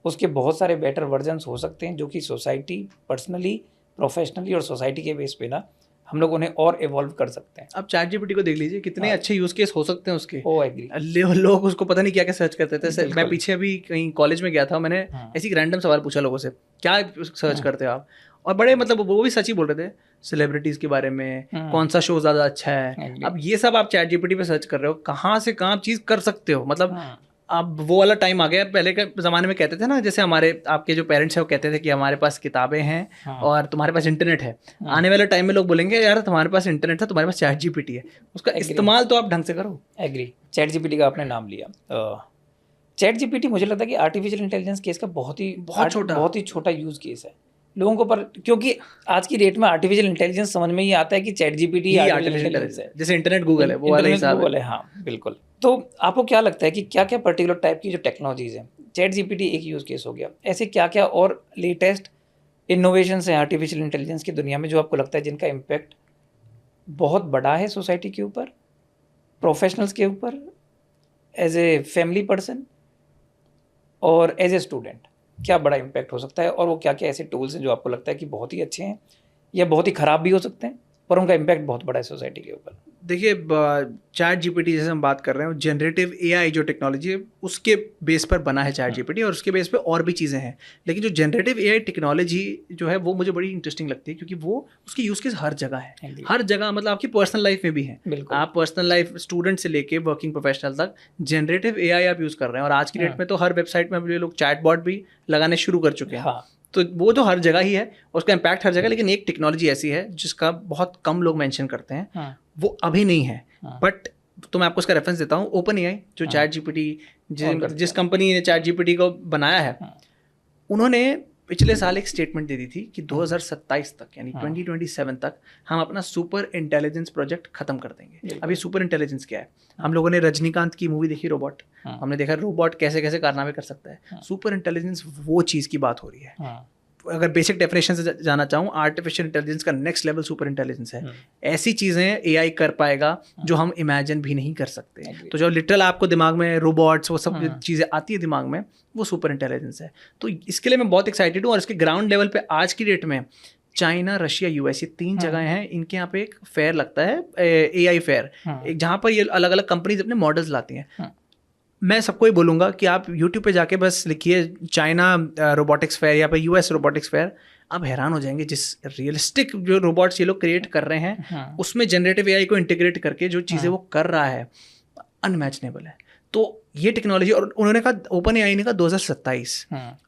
उसके बहुत सारे बेटर वर्जन्स हो सकते हैं जो कि सोसाइटी पर्सनली, प्रोफेशनली और सोसाइटी के बेस पे ना हम लोग उन्हें और इवॉल्व कर सकते हैं। अब ChatGPT को देख लीजिए, कितने अच्छे यूज केस हो सकते हैं उसके। ओ एग्री। लोग उसको पता नहीं क्या क्या सर्च करते थे। मैं पीछे अभी कहीं कॉलेज में गया था, मैंने ऐसी रैंडम सवाल पूछा लोगों से, क्या सर्च करते हो आप, और बड़े मतलब वो भी सच ही बोल रहे थे, सेलिब्रिटीज के बारे में, कौन सा शो ज़्यादा अच्छा है। अब ये सब आप ChatGPT पे सर्च कर रहे हो, कहाँ से कहाँ चीज़ कर सकते हो। मतलब अब वो वाला टाइम आ गया। पहले के ज़माने में कहते थे ना, जैसे हमारे आपके जो पेरेंट्स हैं वो कहते थे कि हमारे पास किताबें हैं और तुम्हारे पास इंटरनेट है। आने वाले टाइम में लोग बोलेंगे यार तुम्हारे पास इंटरनेट है, तुम्हारे पास ChatGPT है, उसका इस्तेमाल तो आप ढंग से करो। एग्री। ChatGPT का आपने नाम लिया। ChatGPT मुझे लगता है कि आर्टिफिशियल इंटेलिजेंस केस का बहुत ही छोटा यूज़ केस है लोगों को, पर क्योंकि आज की डेट में आर्टिफिशियल इंटेलिजेंस समझ में ही आता है कि ChatGPT आर्टिफिशियल इंटेलिजेंस है, जैसे इंटरनेट गूगल है, वो वाला हिसाब गूगल है। हाँ बिल्कुल। तो आपको क्या लगता है कि क्या क्या पर्टिकुलर टाइप की जो टेक्नोलॉजीज हैं, ChatGPT एक यूज़ केस हो गया, ऐसे क्या क्या और लेटेस्ट इनोवेशंस हैं आर्टिफिशियल इंटेलिजेंस की दुनिया में जो आपको लगता है जिनका इम्पैक्ट बहुत बड़ा है सोसाइटी के ऊपर, प्रोफेशनल्स के ऊपर, एज ए फैमिली पर्सन और एज ए स्टूडेंट, क्या बड़ा इम्पैक्ट हो सकता है? और वो क्या क्या ऐसे टूल्स हैं जो आपको लगता है कि बहुत ही अच्छे हैं या बहुत ही ख़राब भी हो सकते हैं पर उनका इम्पैक्ट बहुत बड़ा है सोसाइटी के ऊपर? देखिए ChatGPT जैसे हम बात कर रहे हैं, जनरेटिव AI जो टेक्नोलॉजी है उसके बेस पर बना है ChatGPT, और उसके बेस पे और भी चीज़ें हैं। लेकिन जो जनरेटिव AI टेक्नोलॉजी जो है वो मुझे बड़ी इंटरेस्टिंग लगती है, क्योंकि वो उसकी यूज़ केस हर जगह है, हर जगह। मतलब आपकी पर्सनल लाइफ में भी है। आप पर्सनल लाइफ, स्टूडेंट से लेके वर्किंग प्रोफेशनल तक जनरेटिव AI आप यूज़ कर रहे हैं। और आज की डेट में तो हर वेबसाइट में अब ये लोग चैटबॉट भी लगाने शुरू कर चुके हैं। तो वो तो हर जगह ही है, उसका इम्पैक्ट हर जगह। लेकिन एक टेक्नोलॉजी ऐसी है जिसका बहुत कम लोग मेंशन करते हैं, वो अभी नहीं है। बट तो मैं आपको उसका रेफरेंस देता हूँ, OpenAI जो ChatGPT, जिस कंपनी ने ChatGPT को बनाया है, उन्होंने पिछले साल एक स्टेटमेंट दे दी थी कि 2027 तक यानी 2027 तक हम अपना सुपर इंटेलिजेंस प्रोजेक्ट खत्म कर देंगे। अभी सुपर इंटेलिजेंस क्या है? हम लोगों ने रजनीकांत की मूवी देखी रोबोट, हमने देखा रोबोट कैसे कैसे कारनामे कर सकता है। सुपर इंटेलिजेंस वो चीज़ की बात हो रही है। अगर बेसिक डेफिनेशन से जाना चाहूँ, आर्टिफिशियल इंटेलिजेंस का नेक्स्ट लेवल सुपर इंटेलिजेंस है। ऐसी चीज़ें AI कर पाएगा जो हम इमेजिन भी नहीं कर सकते। तो जो लिटरल आपको दिमाग में रोबोट्स वो सब चीज़ें आती है दिमाग में, वो सुपर इंटेलिजेंस है। तो इसके लिए मैं बहुत एक्साइटेड हूँ। और इसके ग्राउंड लेवल पे आज की डेट में चाइना, रशिया, US, ये 3 जगह हैं। इनके यहाँ पे एक फेयर लगता है, AI फेयर, एक जहाँ पर ये अलग अलग कंपनीज अपने मॉडल्स लाती हैं। मैं सबको ही बोलूँगा कि आप यूट्यूब पे जाके बस लिखिए चाइना रोबोटिक्स फेयर या फिर यूएस रोबोटिक्स फेयर, आप हैरान हो जाएंगे जिस रियलिस्टिक जो रोबोट्स ये लोग क्रिएट कर रहे हैं उसमें जनरेटिव एआई को इंटीग्रेट करके जो चीज़ें वो कर रहा है अनमैचनेबल है। तो ये टेक्नोलॉजी, और उन्होंने कहा ओपन एआई ने कहा 2027,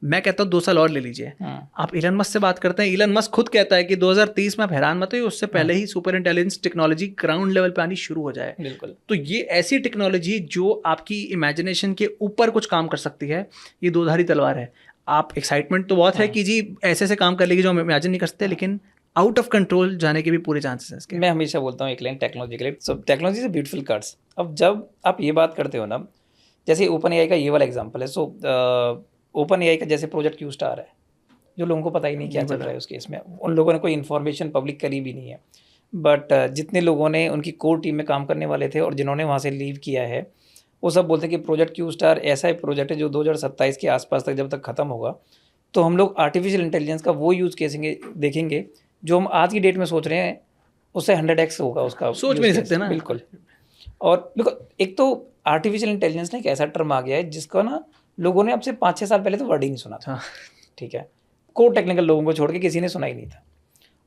मैं कहता हूँ 2 साल और ले लीजिए। आप इलन मस्क से बात करते हैं, इलन मस्क खुद कहता है कि 2030 में आप हैरान मत होइए, उससे पहले ही super intelligence technology ground level पे आनी शुरू हो जाए। बिल्कुल। तो ये ऐसी टेक्नोलॉजी जो आपकी इमेजिनेशन के ऊपर कुछ काम कर सकती है, ये दोधारी तलवार है। आप एक्साइटमेंट तो बहुत है कि जी ऐसे ऐसे काम कर लेगी जो हम इमेजिन नहीं कर सकते, लेकिन आउट ऑफ कंट्रोल जाने के भी पूरे चांसेस हैं इसके। मैं हमेशा बोलता हूँ एक लाइन टेक्नोलॉजी के लिए, so technology is beautiful cards. अब जब आप ये बात करते हो ना, जैसे ओपन एआई का ये वाला एग्जांपल है, सो ओपन एआई का जैसे प्रोजेक्ट क्यू स्टार है, जो लोगों को पता ही नहीं क्या चल रहा है उस केस में, उन लोगों ने कोई इन्फॉर्मेशन पब्लिक करी भी नहीं है, बट जितने लोगों ने उनकी कोर टीम में काम करने वाले थे और जिन्होंने वहाँ से लीव किया है, वो सब बोलते हैं कि प्रोजेक्ट क्यू स्टार ऐसा एक प्रोजेक्ट है जो 2027 के आसपास तक जब तक ख़त्म होगा तो हम लोग आर्टिफिशियल इंटेलिजेंस का वो यूज़ केसेंगे देखेंगे जो हम आज की डेट में सोच रहे हैं उससे 100x होगा उसका, सोच भी नहीं सकते ना। बिल्कुल। और देखो, एक तो आर्टिफिशियल इंटेलिजेंस ने एक ऐसा टर्म आ गया है जिसका ना लोगों ने अब से 5-6 साल पहले तो वर्ड ही नहीं सुना था, ठीक है, कोर टेक्निकल लोगों को छोड़ के किसी ने सुना ही नहीं था।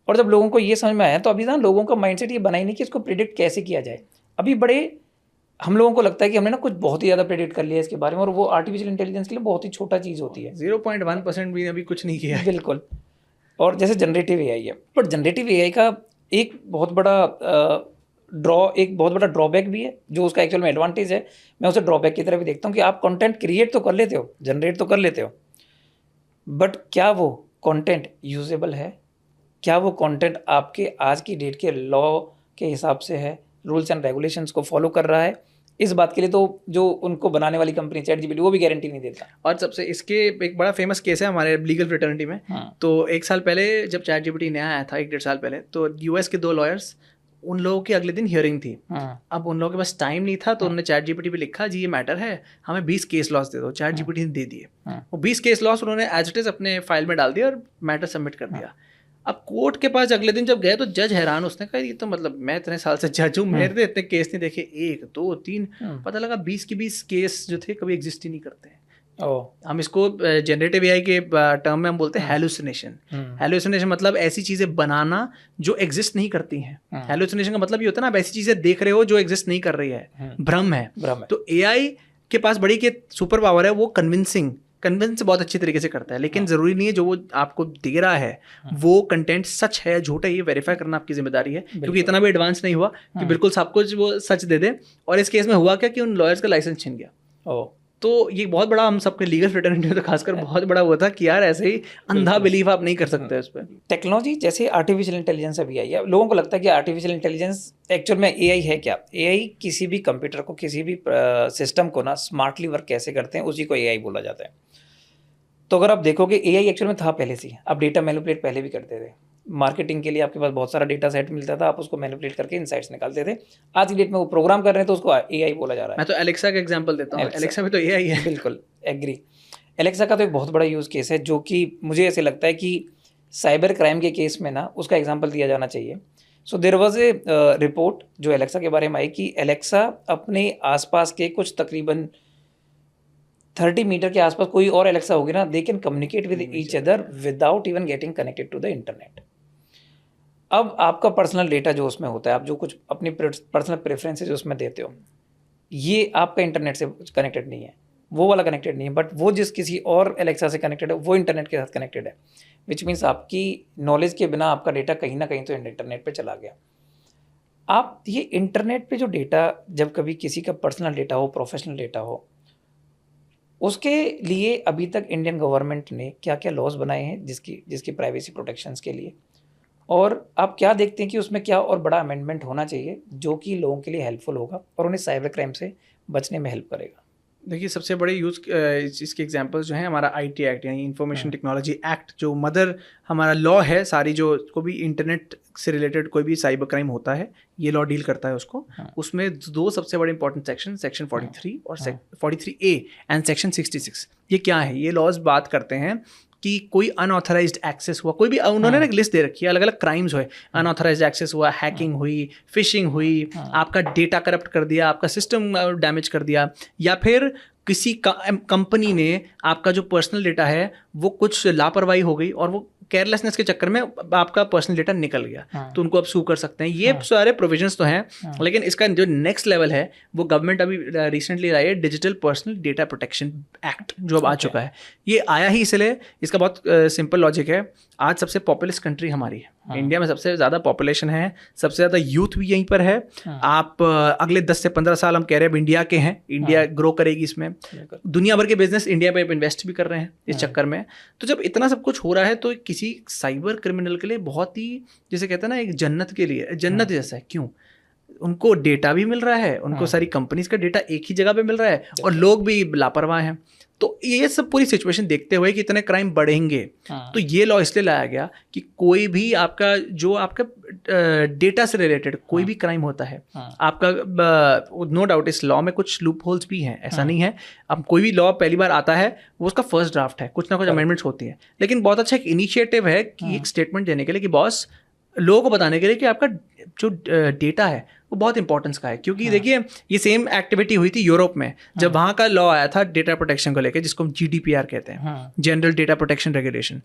और जब लोगों को ये समझ में आया तो अभी ना लोगों का माइंडसेट ये बना ही नहीं कि इसको प्रिडिक्ट कैसे किया जाए। अभी बड़े हम लोगों को लगता है कि हमने ना कुछ बहुत ही ज़्यादा प्रेडिक्ट कर लिया इसके बारे में, और वो आर्टिफिशियल इंटेलिजेंस के लिए बहुत ही छोटा चीज़ होती है। 0.1% भी अभी कुछ नहीं किया है। बिल्कुल। और जैसे जनरेटिव एआई है, बट जनरेटिव एआई का एक बहुत बड़ा ड्रॉबैक भी है, जो उसका एक्चुअल में एडवांटेज है, मैं उसे ड्रॉबैक की तरह भी देखता हूँ कि आप कंटेंट क्रिएट तो कर लेते हो, जनरेट तो कर लेते हो, बट क्या वो कंटेंट यूजेबल है? क्या वो कंटेंट आपके आज की डेट के लॉ के हिसाब से है, रूल्स एंड रेगुलेशंस को फॉलो कर रहा है? इस बात के लिए तो जो उनको बनाने वाली कंपनी ChatGPT वो भी गारंटी नहीं देता। और सबसे इसके एक बड़ा फेमस केस है हमारे लीगल फ्रेटर्निटी में। तो 1 साल पहले जब ChatGPT नया आया था, 1-1.5 साल पहले, तो यूएस के 2 लॉयर्स, उन लोगों की अगले दिन हियरिंग थी। अब उन लोगों के पास टाइम नहीं था, तो उन्होंने ChatGPT पे लिखा जी ये मैटर है, हमें 20 केस लॉस दे दो। ChatGPT ने दे दिए। वो 20 केस लॉस उन्होंने एज इट इज अपने फाइल में डाल दिया और मैटर सबमिट कर दिया। अब कोर्ट के पास अगले दिन जब गए तो जज हैरान, उसने कहा ये तो मतलब मैं इतने साल से जज हूँ, मेरे तो इतने केस नहीं देखे, 1, 2, 3, पता लगा 20 के 20 केस जो थे कभी एग्जिस्ट ही नहीं करते हैं। हम इसको जनरेटिव एआई के टर्म में हम बोलते हैं हेलुसिनेशन। हेलुसिनेशन मतलब ऐसी चीज़ें बनाना जो एग्जिस्ट नहीं करती हैं। हेलुसिनेशन का मतलब ये होता है ना, आप ऐसी चीज़ें देख रहे हो जो एग्जिस्ट नहीं कर रही है, भ्रम है। तो एआई के पास बड़ी के सुपर पावर है, वो कन्विंस बहुत अच्छी तरीके से करता है, लेकिन ज़रूरी नहीं है जो वो आपको दे रहा है वो कंटेंट सच है या झूठा है, ये वेरीफाई करना आपकी जिम्मेदारी है, क्योंकि इतना भी एडवांस नहीं हुआ कि बिल्कुल सब कुछ वो सच दे दे। और इस केस में हुआ क्या कि उन लॉयर्स का लाइसेंस छिन गया। तो ये बहुत बड़ा, हम सबके लीगल फ्रेटर्निटी में तो खासकर बहुत बड़ा हुआ था कि यार ऐसे ही अंधा बिलीव आप नहीं कर सकते उस पर। टेक्नोलॉजी जैसे आर्टिफिशियल इंटेलिजेंस अभी आई है, लोगों को लगता है कि आर्टिफिशियल इंटेलिजेंस एक्चुअल में एआई है क्या? एआई किसी भी कंप्यूटर को, किसी भी सिस्टम को ना स्मार्टली वर्क कैसे करते हैं उसी को एआई बोला जाता है। तो अगर आप देखोगे एआई एक्चुअल में था पहले से, आप डेटा मैनिपुलेट पहले भी करते थे। मार्केटिंग के लिए आपके पास बहुत सारा डेटा सेट मिलता था, आप उसको मैनिपुलेट करके इनसाइट्स निकालते थे। आज की डेट में वो प्रोग्राम कर रहे हैं तो उसको एआई बोला जा रहा है। मैं तो एलेक्सा का एग्जांपल देता हूँ, एलेक्सा भी तो एआई है। बिल्कुल एग्री। एलेक्सा का तो एक बहुत बड़ा यूज़ केस है जो कि मुझे ऐसे लगता है कि साइबर क्राइम के केस में ना उसका एग्जाम्पल दिया जाना चाहिए। So there was a report जो एलेक्सा के बारे में आई कि एलेक्सा अपने आसपास के कुछ तकरीबन 30 मीटर के आसपास कोई और एलेक्सा होगी ना, they can communicate with each other without even getting connected to the internet. अब आपका पर्सनल डेटा जो उसमें होता है, आप जो कुछ अपनी पर्सनल प्रेफरेंसेज उसमें देते हो, ये आपका इंटरनेट से कनेक्टेड नहीं है, वो वाला कनेक्टेड नहीं है, बट वो जिस किसी और एलेक्सा से कनेक्टेड है वो इंटरनेट के साथ कनेक्टेड है, विच मीन्स आपकी नॉलेज के बिना आपका डेटा कहीं ना कहीं तो इंटरनेट पे चला गया। आप ये इंटरनेट पे जो डेटा, जब कभी किसी का पर्सनल डेटा हो, प्रोफेशनल डेटा हो, उसके लिए अभी तक इंडियन गवर्नमेंट ने क्या क्या लॉज बनाए हैं जिसकी प्राइवेसी प्रोटेक्शंस के लिए, और आप क्या देखते हैं कि उसमें क्या और बड़ा अमेंडमेंट होना चाहिए जो कि लोगों के लिए हेल्पफुल होगा और उन्हें साइबर क्राइम से बचने में हेल्प करेगा? देखिए, सबसे बड़े यूज़ इसके एग्जांपल्स जो हैं, हमारा IT एक्ट यानी इंफॉर्मेशन टेक्नोलॉजी एक्ट, जो मदर हमारा लॉ है, सारी जो को भी इंटरनेट से रिलेटेड कोई भी साइबर क्राइम होता है ये लॉ डील करता है उसको। उसमें 2 सबसे बड़े इंपॉर्टेंट सेक्शन 43 और 43A एंड सेक्शन 66। ये क्या है? ये लॉज बात करते हैं कि कोई अनऑथराइज्ड एक्सेस हुआ, कोई भी उन्होंने एक लिस्ट दे रखी है, अलग अलग क्राइम्स हुए, अनऑथराइज्ड एक्सेस हुआ, हैकिंग हुई, फिशिंग हुई, आपका डेटा करप्ट कर दिया, आपका सिस्टम डैमेज कर दिया, या फिर किसी कंपनी ने आपका जो पर्सनल डेटा है वो कुछ लापरवाही हो गई और वो केयरलेसनेस के चक्कर में आपका पर्सनल डेटा निकल गया, तो उनको आप सू कर सकते हैं। ये सारे प्रोविजंस तो हैं, लेकिन इसका जो नेक्स्ट लेवल है वो गवर्नमेंट अभी रिसेंटली लाई है, digital personal data protection act, जो अब आ चुका है। ये आया ही इसलिए, इसका बहुत सिंपल लॉजिक है। आज सबसे पॉपुलस कंट्री हमारी है, इंडिया में सबसे ज़्यादा पॉपुलेशन है, सबसे ज़्यादा यूथ भी यहीं पर है। आप अगले 10 से 15 साल हम कह रहे हैं इंडिया के हैं, इंडिया ग्रो करेगी इसमें, दुनिया भर के बिजनेस इंडिया पे इन्वेस्ट भी कर रहे हैं इस चक्कर में। तो जब इतना सब कुछ हो रहा है तो किसी साइबर क्रिमिनल के लिए बहुत ही, जैसे कहते हैं ना, एक जन्नत के लिए जन्नत जैसा है। क्यों? उनको डेटा भी मिल रहा है, उनको सारी कंपनीज का डेटा एक ही जगह पे मिल रहा है, और लोग भी लापरवाह हैं। तो ये सब पूरी सिचुएशन देखते हुए कि इतने क्राइम बढ़ेंगे, तो ये लॉ इसलिए लाया गया कि कोई भी आपका जो आपका डेटा से रिलेटेड कोई भी क्राइम होता है, आपका नो डाउट इस लॉ में कुछ लूप होल्स भी हैं, ऐसा नहीं है। अब कोई भी लॉ पहली बार आता है वो उसका फर्स्ट ड्राफ्ट है, कुछ ना कुछ अमेंडमेंट्स होती हैं, लेकिन बहुत अच्छा एक इनिशिएटिव है कि एक स्टेटमेंट देने के लिए कि बॉस, लोगों को बताने के लिए कि आपका जो डेटा है वो बहुत इंपॉर्टेंस का है। क्योंकि देखिए ये सेम एक्टिविटी हुई थी यूरोप में, जब वहाँ का लॉ आया था डेटा प्रोटेक्शन को लेकर, जिसको हम GDPR कहते हैं, जनरल डेटा प्रोटेक्शन रेगुलेशन।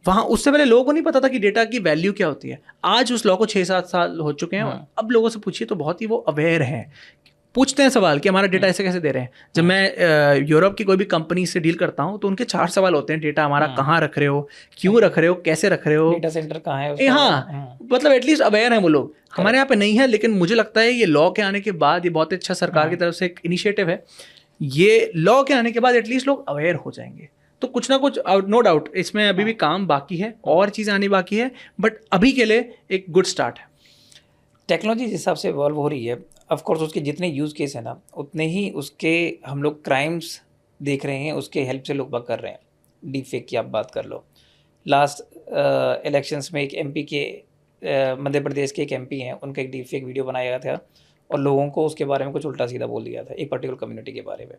वहाँ उससे पहले लोगों को नहीं पता था कि डेटा की वैल्यू क्या होती है। आज उस लॉ को 6-7 साल हो चुके हैं, अब लोगों से पूछिए तो बहुत ही वो अवेयर हैं, पूछते हैं सवाल कि हमारा डेटा ऐसे कैसे दे रहे हैं। जब मैं यूरोप की कोई भी कंपनी से डील करता हूँ तो उनके 4 सवाल होते हैं, डेटा हमारा कहाँ रख रहे हो, क्यों रख रहे हो, कैसे रख रहे हो, डेटा सेंटर कहाँ है। हाँ, मतलब एटलीस्ट अवेयर हैं वो लोग। हमारे यहाँ पे नहीं है, लेकिन मुझे लगता है ये लॉ के आने के बाद, ये बहुत अच्छा सरकार की तरफ से एक इनिशिएटिव है, ये लॉ के आने के बाद एटलीस्ट लोग अवेयर हो जाएंगे। तो कुछ ना कुछ, नो डाउट इसमें अभी भी काम बाकी है, और चीज़ें आनी बाकी है, बट अभी के लिए एक गुड स्टार्ट है। टेक्नोलॉजी जिस हिसाब से इवॉल्व हो रही है, ऑफ कोर्स उसके जितने यूज़ केस हैं ना, उतने ही उसके हम लोग क्राइम्स देख रहे हैं, उसके हेल्प से लोग बात कर रहे हैं। डीप फेक की आप बात कर लो, लास्ट इलेक्शंस में एक MP के मध्य प्रदेश के एक MP हैं, उनका एक डीप फेक वीडियो बनाया गया था और लोगों को उसके बारे में कुछ उल्टा सीधा बोल दिया था, एक पर्टिकुलर कम्युनिटी के बारे में,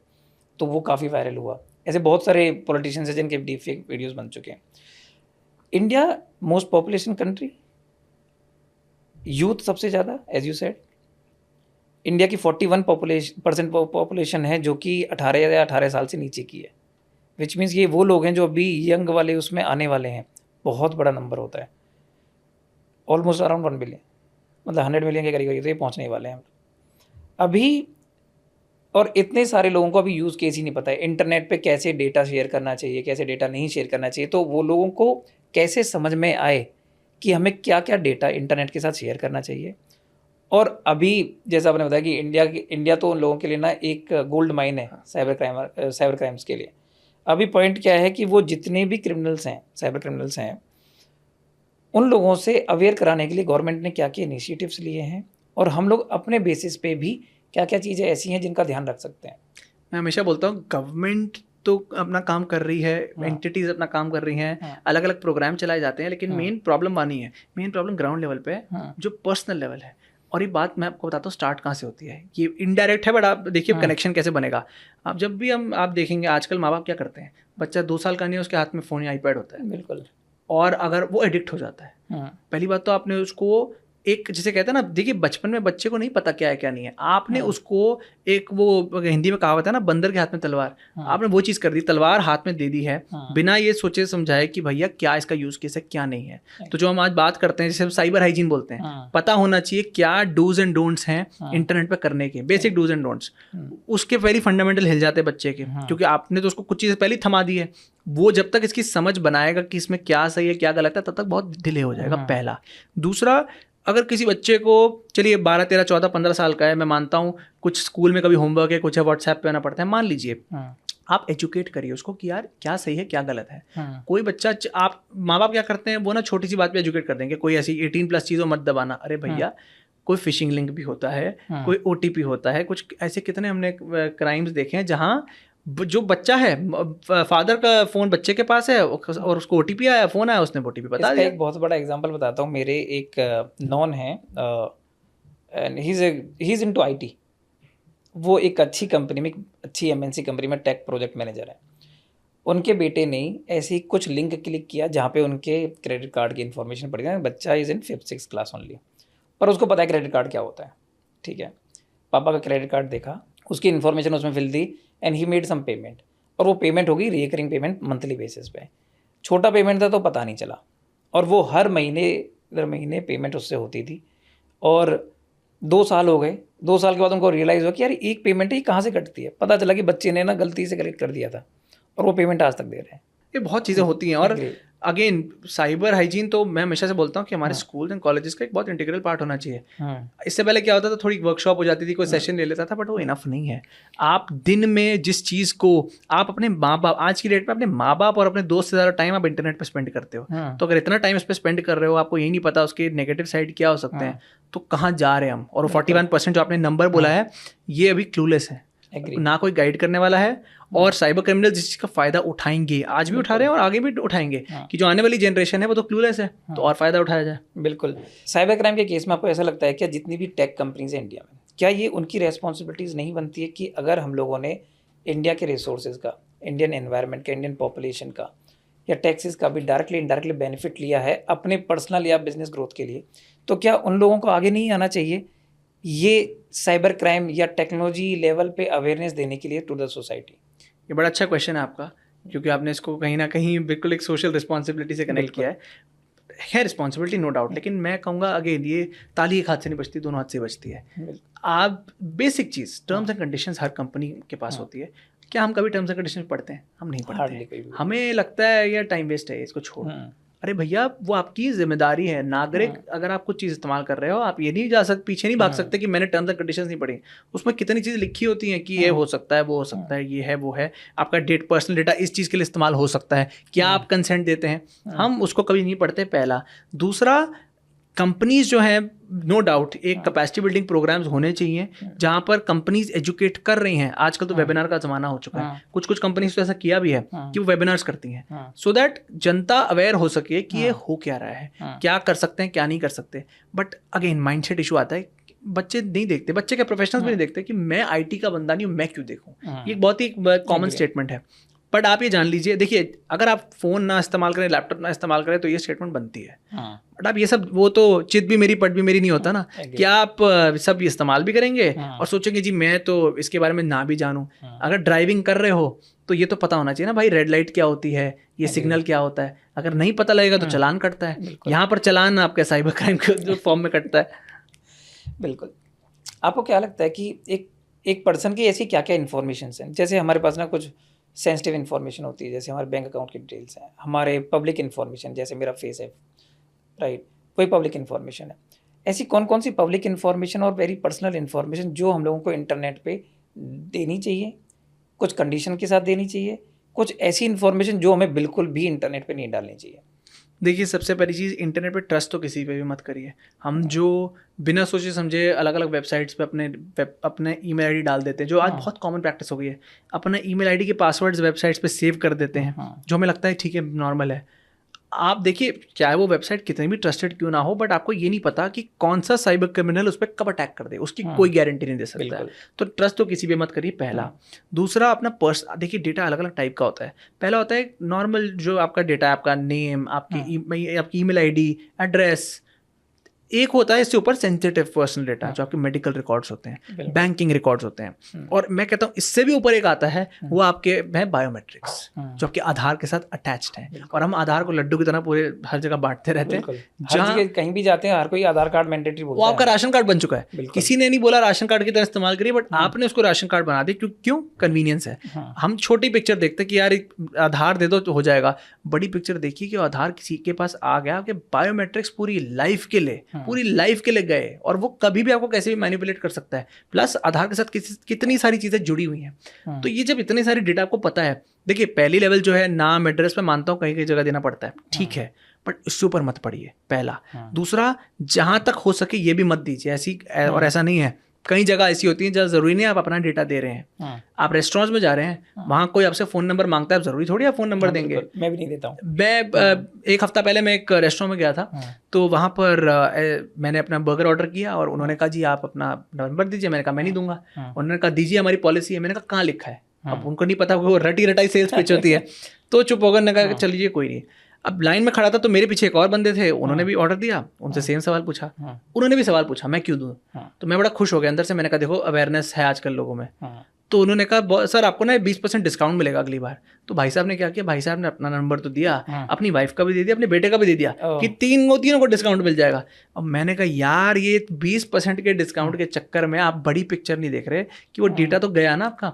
तो वो काफ़ी वायरल हुआ। ऐसे बहुत सारे पॉलिटिशियंस हैं जिनके डीप फेक वीडियोज़ बन चुके हैं। India most population country, youth सबसे ज़्यादा, एज यू सेड, इंडिया की 41% पॉपुलेशन है जो कि 18 या 18 साल से नीचे की है, विच मीन्स ये वो लोग हैं जो अभी यंग वाले उसमें आने वाले हैं। बहुत बड़ा नंबर होता है, ऑलमोस्ट अराउंड 1 बिलियन, मतलब 100 मिलियन के करीब ये पहुंचने वाले हैं अभी। और इतने सारे लोगों को अभी यूज़ केस ही नहीं पता है, इंटरनेट पे कैसे डेटा शेयर करना चाहिए, कैसे डेटा नहीं शेयर करना चाहिए। तो वो लोगों को कैसे समझ में आए कि हमें क्या क्या डेटा इंटरनेट के साथ शेयर करना चाहिए। और अभी जैसा आपने बताया कि इंडिया तो उन लोगों के लिए ना एक गोल्ड माइन है साइबर क्राइम्स के लिए। अभी पॉइंट क्या है कि वो जितने भी क्रिमिनल्स हैं, साइबर क्रिमिनल्स हैं, उन लोगों से अवेयर कराने के लिए गवर्नमेंट ने क्या क्या इनिशिएटिव्स लिए हैं, और हम लोग अपने बेसिस पे भी क्या क्या चीज़ें ऐसी हैं जिनका ध्यान रख सकते हैं। मैं हमेशा बोलता हूँ गवर्नमेंट तो अपना काम कर रही है, एंटिटीज अपना काम कर रही हैं, अलग अलग प्रोग्राम चलाए जाते हैं, लेकिन मेन प्रॉब्लम वहाँ है। मेन प्रॉब्लम ग्राउंड लेवल पे जो पर्सनल लेवल है। और ये बात मैं आपको बताता हूँ स्टार्ट कहाँ से होती है, ये इनडायरेक्ट है, बट आप देखिए कनेक्शन कैसे बनेगा। आप जब भी आप देखेंगे आजकल माँ बाप क्या करते हैं, बच्चा 2 साल का नहीं है, उसके हाथ में फ़ोन या iPad होता है, बिल्कुल, और अगर वो एडिक्ट हो जाता है, पहली बात तो आपने उसको एक, जिसे कहते हैं ना, देखिए बचपन में बच्चे को नहीं पता क्या है क्या नहीं है, आपने उसको एक, वो हिंदी में कहावत है ना, बंदर के हाथ में तलवार, आपने वो चीज़ कर दी, तलवार हाथ में दे दी है, बिना ये सोचे समझाए कि भैया क्या इसका यूज़ केस है क्या नहीं है। तो जो हम आज बात करते हैं, जैसे हम साइबर हाइजीन बोलते हैं, पता होना चाहिए क्या डूज एंड डोंट्स हैं इंटरनेट पर करने के, बेसिक डूज एंड डोंट्स। उसके पहले फंडामेंटल हिल जाते हैं बच्चे के, क्योंकि आपने तो उसको कुछ चीज़ें पहले थमा दी है। वो जब तक इसकी समझ बनाएगा कि इसमें क्या सही है क्या गलत है, तब तक बहुत डिले हो जाएगा, पहला। दूसरा, अगर किसी बच्चे को, चलिए 12, 13, 14, 15 साल का है, मैं मानता हूँ कुछ स्कूल में कभी होमवर्क है, कुछ है, व्हाट्सएप पे आना पड़ता है, मान लीजिए, आप एजुकेट करिए उसको कि यार क्या सही है क्या गलत है। कोई बच्चा, आप माँ बाप क्या करते हैं, वो ना छोटी सी बात पे एजुकेट कर देंगे, कोई ऐसी 18+ चीज़ों मत दबाना। अरे भैया, कोई फिशिंग लिंक भी होता है, कोई OTP होता है, कुछ ऐसे कितने हमने क्राइम्स देखे हैं जहाँ जो बच्चा है, फादर का फ़ोन बच्चे के पास है और उसको OTP आया, फ़ोन आया, उसने OTP बता दिया। एक बहुत बड़ा एग्जांपल बताता हूँ, मेरे एक नॉन है, ही इज़ इनटू IT। वो एक अच्छी कंपनी में, एक अच्छी MNC कंपनी में टेक प्रोजेक्ट मैनेजर है। उनके बेटे ने ऐसे ही कुछ लिंक क्लिक किया जहाँ पे उनके क्रेडिट कार्ड की इन्फॉर्मेशन पड़ गया। बच्चा is in 5th-6th class only, पर उसको पता है क्रेडिट कार्ड क्या होता है, ठीक है। पापा का क्रेडिट कार्ड देखा, उसकी इन्फॉर्मेशन उसमें फिल दी and he made some payment, और वो पेमेंट होगी रिकरिंग पेमेंट मंथली बेसिस पे। छोटा पेमेंट था तो पता नहीं चला, और वो हर महीने पेमेंट उससे होती थी। और 2 साल हो गए, 2 साल के बाद उनको रियलाइज़ हुआ कि यार एक पेमेंट ही कहाँ से कटती है। पता चला कि बच्चे ने ना गलती से कलेक्ट कर दिया था, और वो पेमेंट आज तक दे रहे हैं। ये बहुत चीज़ें होती हैं। और अगेन साइबर हाइजीन तो मैं हमेशा से बोलता हूँ कि हमारे स्कूल एंड कॉलेजेस का एक बहुत इंटीग्रल पार्ट होना चाहिए। इससे पहले क्या होता था, थोड़ी वर्कशॉप हो जाती थी, कोई सेशन ले लेता था, बट वो इनफ नहीं है। आप दिन में जिस चीज़ को आप अपने माँ बाप, आज की डेट में अपने माँ बाप और अपने दोस्त से ज़्यादा टाइम आप इंटरनेट पर स्पेंड करते हो, तो अगर इतना टाइम इस पर स्पेंड कर रहे हो, आपको यही नहीं पता उसके नेगेटिव साइड क्या हो सकते हैं, तो कहाँ जा रहे हैं हम। और 41% जो आपने नंबर बोला है, ये अभी क्लूलेस है, ना कोई गाइड करने वाला है। और साइबर क्रिमिनल जिस चीज़ का फ़ायदा उठाएंगे, आज भी उठा रहे हैं और आगे भी उठाएंगे, कि जो आने वाली जनरेशन है वो तो क्लूलेस है, तो और फ़ायदा उठाया जाए। बिल्कुल। साइबर क्राइम के केस में आपको ऐसा लगता है क्या जितनी भी टेक कंपनीज हैं इंडिया में, क्या ये उनकी रेस्पॉन्सिबिलिटीज़ नहीं बनती है कि अगर हम लोगों ने इंडिया के रिसोर्सेज का, इंडियन एनवायरनमेंट का, इंडियन पॉपुलेशन का या टैक्सेस का भी डायरेक्टली इनडायरेक्टली बेनिफिट लिया है अपने पर्सनल या बिजनेस ग्रोथ के लिए, तो क्या उन लोगों को आगे नहीं आना चाहिए ये साइबर क्राइम या टेक्नोलॉजी लेवल पे अवेयरनेस देने के लिए टू द सोसाइटी? ये बड़ा अच्छा क्वेश्चन है आपका, क्योंकि आपने इसको कहीं ना कहीं बिल्कुल एक सोशल रिस्पॉन्सिबिलिटी से कनेक्ट किया है रिस्पॉन्सिबिलिटी नो डाउट, लेकिन मैं कहूँगा अगेन ये ताली एक हाथ से नहीं बचती, दोनों हाथ से बचती है। आप basic cheese terms and conditions her company के पास होती है। क्या हम कभी टर्म्स एंड कंडीशंस पढ़ते हैं? हम नहीं पढ़ते। हमें लगता है यार टाइम वेस्ट है, इसको छोड़। अरे भैया, वो आपकी जिम्मेदारी है, नागरिक। अगर आप कुछ चीज़ इस्तेमाल कर रहे हो, आप ये नहीं जा सकते, पीछे नहीं भाग सकते कि मैंने टर्म्स एंड कंडीशंस नहीं पढ़ी। उसमें कितनी चीज़ें लिखी होती हैं कि ये हो सकता है, वो हो सकता है, ये है, वो है, आपका पर्सनल डेटा इस चीज़ के लिए इस्तेमाल हो सकता है, क्या आप कंसेंट देते हैं? हम उसको कभी नहीं पढ़ते, पहला। दूसरा, कंपनीज जो है, नो डाउट एक कैपेसिटी बिल्डिंग प्रोग्राम्स होने चाहिए जहां पर कंपनीज एजुकेट कर रही हैं। आजकल तो वेबिनार का ज़माना हो चुका है, कुछ कंपनीज तो ऐसा किया भी है कि वो वेबिनार्स करती हैं, सो दैट जनता अवेयर हो सके कि ये हो क्या रहा है, क्या कर सकते हैं, क्या नहीं कर सकते। बट अगेन माइंडसेट इशू आता है, बच्चे नहीं देखते, बच्चे के प्रोफेशनल्स भी नहीं देखते कि मैं IT का बंदा नहीं हूँ, मैं क्यों देखूँ। ये एक बहुत ही कॉमन स्टेटमेंट है। बट आप ये जान लीजिए, देखिए, अगर आप फ़ोन ना इस्तेमाल करें, लैपटॉप ना इस्तेमाल करें, तो ये स्टेटमेंट बनती है। बट आप ये सब, वो तो चित भी मेरी पट भी मेरी नहीं होता ना, कि आप सब इस्तेमाल भी करेंगे और सोचेंगे जी मैं तो इसके बारे में ना भी जानूं। अगर ड्राइविंग कर रहे हो तो ये तो पता होना चाहिए ना भाई, रेड लाइट क्या होती है, ये सिग्नल क्या होता है। अगर नहीं पता लगेगा तो चलान कटता है। यहाँ पर चलान आपके साइबर क्राइम के फॉर्म में कटता है। बिल्कुल। आपको क्या लगता है कि एक पर्सन की ऐसी क्या क्या इन्फॉर्मेशन हैं? जैसे हमारे पास ना कुछ सेंसिटिव इन्फॉर्मेशन होती है, जैसे हमारे बैंक अकाउंट की डिटेल्स हैं, हमारे पब्लिक इन्फॉर्मेशन, जैसे मेरा फेस है, राइट, कोई पब्लिक इन्फॉर्मेशन है। ऐसी कौन कौन सी पब्लिक इन्फॉर्मेशन और वेरी पर्सनल इन्फॉर्मेशन जो हम लोगों को इंटरनेट पे देनी चाहिए, कुछ कंडीशन के साथ देनी चाहिए, कुछ ऐसी इन्फॉर्मेशन जो हमें बिल्कुल भी इंटरनेट पे नहीं डालनी चाहिए? देखिए, सबसे पहली चीज़, इंटरनेट पे ट्रस्ट तो किसी पे भी मत करिए। हम जो बिना सोचे समझे अलग अलग वेबसाइट्स पे अपने ईमेल आईडी डाल देते हैं, जो आज बहुत कॉमन प्रैक्टिस हो गई है। अपना ईमेल आईडी के पासवर्ड्स वेबसाइट्स पे सेव कर देते हैं, जो हमें लगता है ठीक है, नॉर्मल है। आप देखिए, चाहे वो वेबसाइट कितनी भी ट्रस्टेड क्यों ना हो, बट आपको ये नहीं पता कि कौन सा साइबर क्रिमिनल उस पर कब अटैक कर दे, उसकी कोई गारंटी नहीं दे सकता है। तो ट्रस्ट तो किसी पे मत करिए, पहला। दूसरा, अपना देखिए, डेटा अलग अलग टाइप का होता है। पहला होता है नॉर्मल, जो आपका डेटा है, आपका नेम, आपकी ईमेल आईडी, एड्रेस। एक होता है इससे ऊपर सेंसिटिव पर्सनल डेटा, जो आपके मेडिकल रिकॉर्ड्स होते हैं, बैंकिंग रिकॉर्ड्स होते हैं, और मैं कहता हूँ इससे भी ऊपर एक आता है, वो आपके है बायोमेट्रिक्स, जो आपके आधार के साथ अटैच्ड है। और हम आधार को लड्डू की तरह पूरे हर जगह बांटते रहते हैं, जहाँ कहीं भी जाते हैं हर कोई आधार कार्ड मैंडेटरी बोलता है। वो आपका राशन कार्ड बन चुका है। किसी ने नहीं बोला राशन कार्ड की तरह इस्तेमाल करिए, बट आपने उसको राशन कार्ड बना दिया। क्यों? कन्वीनियंस है। हम छोटी पिक्चर देखते हैं कि यार आधार दे दो तो हो जाएगा। बड़ी पिक्चर देखिए कि आधार किसी के पास आ गया, आपके बायोमेट्रिक्स पूरी लाइफ के लिए गए, और वो कभी भी आपको कैसे भी मैनिपुलेट कर सकता है। प्लस आधार के साथ कितनी सारी चीजें जुड़ी हुई हैं। तो ये जब इतनी सारी डेटा आपको पता है, देखिए, पहली लेवल जो है नाम, एड्रेस, पे मानता हूँ कहीं कहीं जगह देना पड़ता है, ठीक है, बट इससे ऊपर मत पड़िए, पहला। दूसरा, जहां तक हो सके ये भी मत दीजिए ऐसी, और ऐसा नहीं है, कई जगह ऐसी होती है जहाँ जरूरी नहीं आप अपना डेटा दे रहे हैं। आप रेस्टोरेंट्स में जा रहे हैं, वहाँ कोई आपसे फ़ोन नंबर मांगता है, आप जरूरी थोड़ी आप फ़ोन नंबर देंगे। मैं भी नहीं देता हूँ। मैं एक हफ्ता पहले मैं एक रेस्टोरेंट में गया था, तो वहाँ पर मैंने अपना बर्गर ऑर्डर किया, और उन्होंने कहा जी आप अपना नंबर दीजिए। मैंने कहा मैं नहीं दूंगा। उन्होंने कहा दीजिए, हमारी पॉलिसी है। मैंने कहा कहाँ लिखा है? अब उनको नहीं पता, वो रटी रटाई सेल्स पिच होती है। तो चुप होकर ने कहा चलिए कोई नहीं। अब लाइन में खड़ा था तो मेरे पीछे एक और बंदे थे, उन्होंने भी ऑर्डर दिया, उनसे सेम सवाल पूछा, उन्होंने भी सवाल पूछा मैं क्यों दूँ। तो मैं बड़ा खुश हो गया अंदर से, मैंने कहा देखो अवेयरनेस है आजकल लोगों में। तो उन्होंने कहा सर आपको ना 20% डिस्काउंट मिलेगा अगली बार। तो भाई साहब ने क्या किया, भाई साहब ने अपना नंबर तो दिया, अपनी वाइफ का भी दे दिया, अपने बेटे का भी दे दिया कि तीनों को डिस्काउंट मिल जाएगा। अब मैंने कहा यार ये 20% के डिस्काउंट के चक्कर में आप बड़ी पिक्चर नहीं देख रहे कि वो डेटा तो गया ना आपका।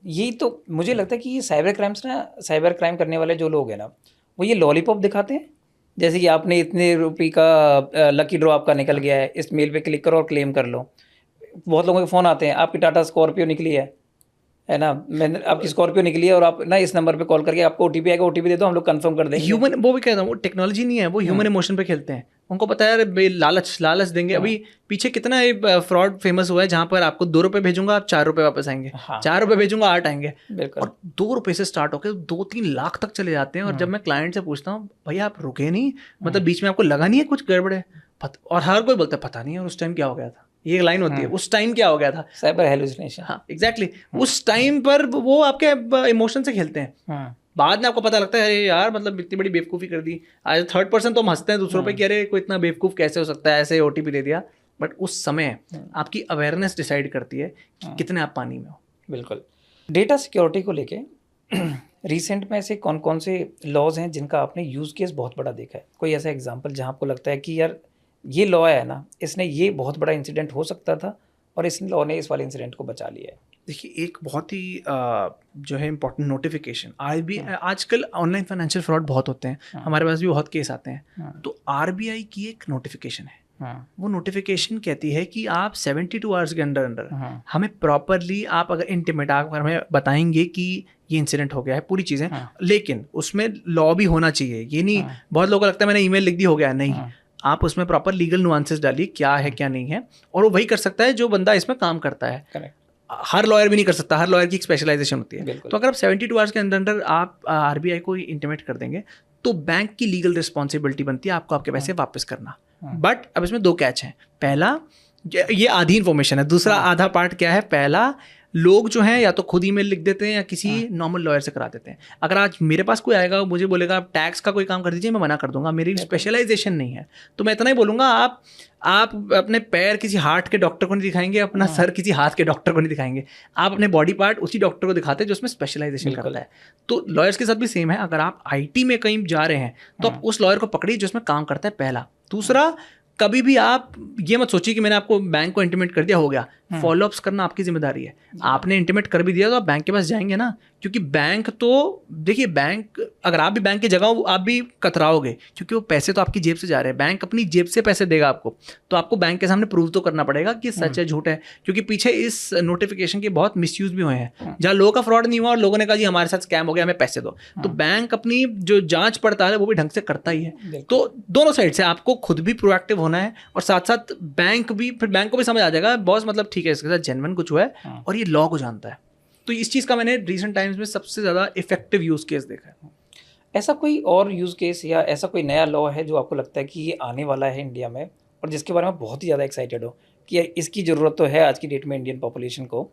यही तो मुझे लगता है कि ये साइबर क्राइम करने वाले जो लोग हैं ना, वो ये लॉलीपॉप दिखाते हैं, जैसे कि आपने इतने रुपये का लकी ड्रॉ आपका निकल गया है, इस मेल पे क्लिक करो और क्लेम कर लो। बहुत लोगों के फ़ोन आते हैं, आपकी टाटा स्कॉर्पियो निकली है ना, मैंने आपकी स्कॉर्पियो निकली है और आप ना इस नंबर पे कॉल करके आपको ओटीपी आएगा, ओटीपी दे दो हम लोग कंफर्म कर देंगे। ह्यूमन, वो भी कहता हूँ वो टेक्नोलॉजी नहीं है, वो ह्यूमन इमोशन पे खेलते हैं। उनको पता है यार लालच देंगे। अभी पीछे कितना फ्रॉड फेमस हुआ है जहाँ पर आपको 2 रुपये भेजूंगा आप 4 रुपये वापस आएंगे, 4 रुपये भेजूंगा 8 आएंगे, और 2 रुपये से स्टार्ट होकर 2-3 लाख तक चले जाते हैं। और जब मैं क्लाइंट से पूछता हूँ भैया आप रुके नहीं, मतलब बीच में आपको लगा नहीं है कुछ गड़बड़ है, और हर कोई बोलता है पता नहीं है उस टाइम क्या हो गया था। ये लाइन होती है, उस टाइम क्या हो गया था, साइबर हेलुसिनेशन। हाँ एग्जैक्टली, उस टाइम पर वो आपके इमोशन से खेलते हैं। बाद में आपको पता लगता है अरे यार मतलब इतनी बड़ी बेवकूफ़ी कर दी। आज 3rd पर्सन तो हम हंसते हैं दूसरों पे कि अरे कोई इतना बेवकूफ़ कैसे हो सकता है, ऐसे ओटीपी दे दिया। बट उस समय आपकी अवेयरनेस डिसाइड करती है कि कितने आप पानी में हो। बिल्कुल। डेटा सिक्योरिटी को लेके रिसेंट में ऐसे कौन कौन से लॉज हैं जिनका आपने यूज़ केस बहुत बड़ा देखा है? कोई ऐसा एग्जाम्पल जहाँ आपको लगता है कि यार ये लॉ है ना, इसने ये बहुत बड़ा इंसिडेंट हो सकता था और इस लॉ ने इस वाले इंसिडेंट को बचा लिया है? देखिए एक बहुत ही जो है इम्पोर्टेंट नोटिफिकेशन, आजकल ऑनलाइन फाइनेंशियल फ्रॉड बहुत होते हैं, हमारे पास भी बहुत केस आते हैं। तो RBI की एक नोटिफिकेशन है, वो नोटिफिकेशन कहती है कि आप 72 आवर्स के अंदर हमें प्रॉपरली, आप अगर इंटीमेट आप हमें बताएंगे कि ये इंसिडेंट हो गया है, पूरी चीज़ें, लेकिन उसमें लॉ भी होना चाहिए। ये नहीं बहुत लोगों को लगता है मैंने ईमेल लिख दी हो गया, नहीं, आप उसमें प्रॉपर लीगल नुआंसेस डालिए क्या है क्या नहीं है, और वो वही कर सकता है जो बंदा इसमें काम करता है। करेक्ट। हर लॉयर भी नहीं कर सकता, हर लॉयर की एक स्पेशलाइजेशन होती है। तो अगर आप 72 आवर्स के अंदर आप RBI को इंटीमेट कर देंगे तो बैंक की लीगल रिस्पॉन्सिबिलिटी बनती है आपको आपके पैसे वापस करना। बट अब इसमें 2 कैच हैं। पहला, ये आधी इन्फॉर्मेशन है, दूसरा आधा पार्ट क्या है, पहला लोग जो हैं या तो खुद ईमेल लिख देते हैं या किसी नॉर्मल लॉयर से करा देते हैं। अगर आज मेरे पास कोई आएगा मुझे बोलेगा आप टैक्स का कोई काम कर दीजिए, मैं मना कर दूंगा, मेरी स्पेशलाइजेशन नहीं है। तो मैं इतना ही बोलूँगा, आप अपने पैर किसी हार्ट के डॉक्टर को नहीं दिखाएंगे, अपना सर किसी हाथ के डॉक्टर को नहीं दिखाएंगे, आप अपने बॉडी पार्ट उसी डॉक्टर को दिखाते हैं जो उसमें स्पेशलाइजेशन करता है। तो लॉयर्स के साथ भी सेम है, अगर आप IT में कहीं जा रहे हैं तो आप उस लॉयर को पकड़िए जो उसमें काम करता है, पहला। दूसरा, कभी भी आप ये मत सोचिए कि मैंने आपको बैंक को इंटीमेट कर दिया हो गया, फॉलोअप्स करना आपकी जिम्मेदारी है। आपने इंटीमेट कर भी दिया तो आप बैंक के पास जाएंगे ना, क्योंकि बैंक तो देखिए, बैंक अगर आप भी बैंक की जगह हो आप भी कतराओगे, क्योंकि वो पैसे तो आपकी जेब से जा रहे हैं, बैंक अपनी जेब से पैसे देगा आपको, तो आपको बैंक के सामने प्रूव तो करना पड़ेगा कि सच है झूठ है। क्योंकि पीछे इस नोटिफिकेशन के बहुत मिसयूज भी हुए हैं, जहाँ लोगों का फ्रॉड नहीं हुआ और लोगों ने कहा जी हमारे साथ स्कैम हो गया हमें पैसे दो, तो बैंक अपनी जो जांच पड़ताल है वो भी ढंग से करता ही है। तो दोनों साइड से आपको खुद भी प्रोएक्टिव होना है और साथ साथ बैंक भी, फिर बैंक को भी समझ आ जाएगा बॉस मतलब ठीक है इसके साथ जेन्युइन कुछ हुआ है और ये लॉ को जानता है। तो इस चीज़ का मैंने रिसेंट टाइम्स में सबसे ज़्यादा इफेक्टिव यूज़ केस देखा है। ऐसा कोई और यूज़ केस या ऐसा कोई नया लॉ है जो आपको लगता है कि ये आने वाला है इंडिया में और जिसके बारे में बहुत ही ज़्यादा एक्साइटेड हो कि इसकी ज़रूरत तो है आज की डेट में इंडियन पॉपुलेशन को,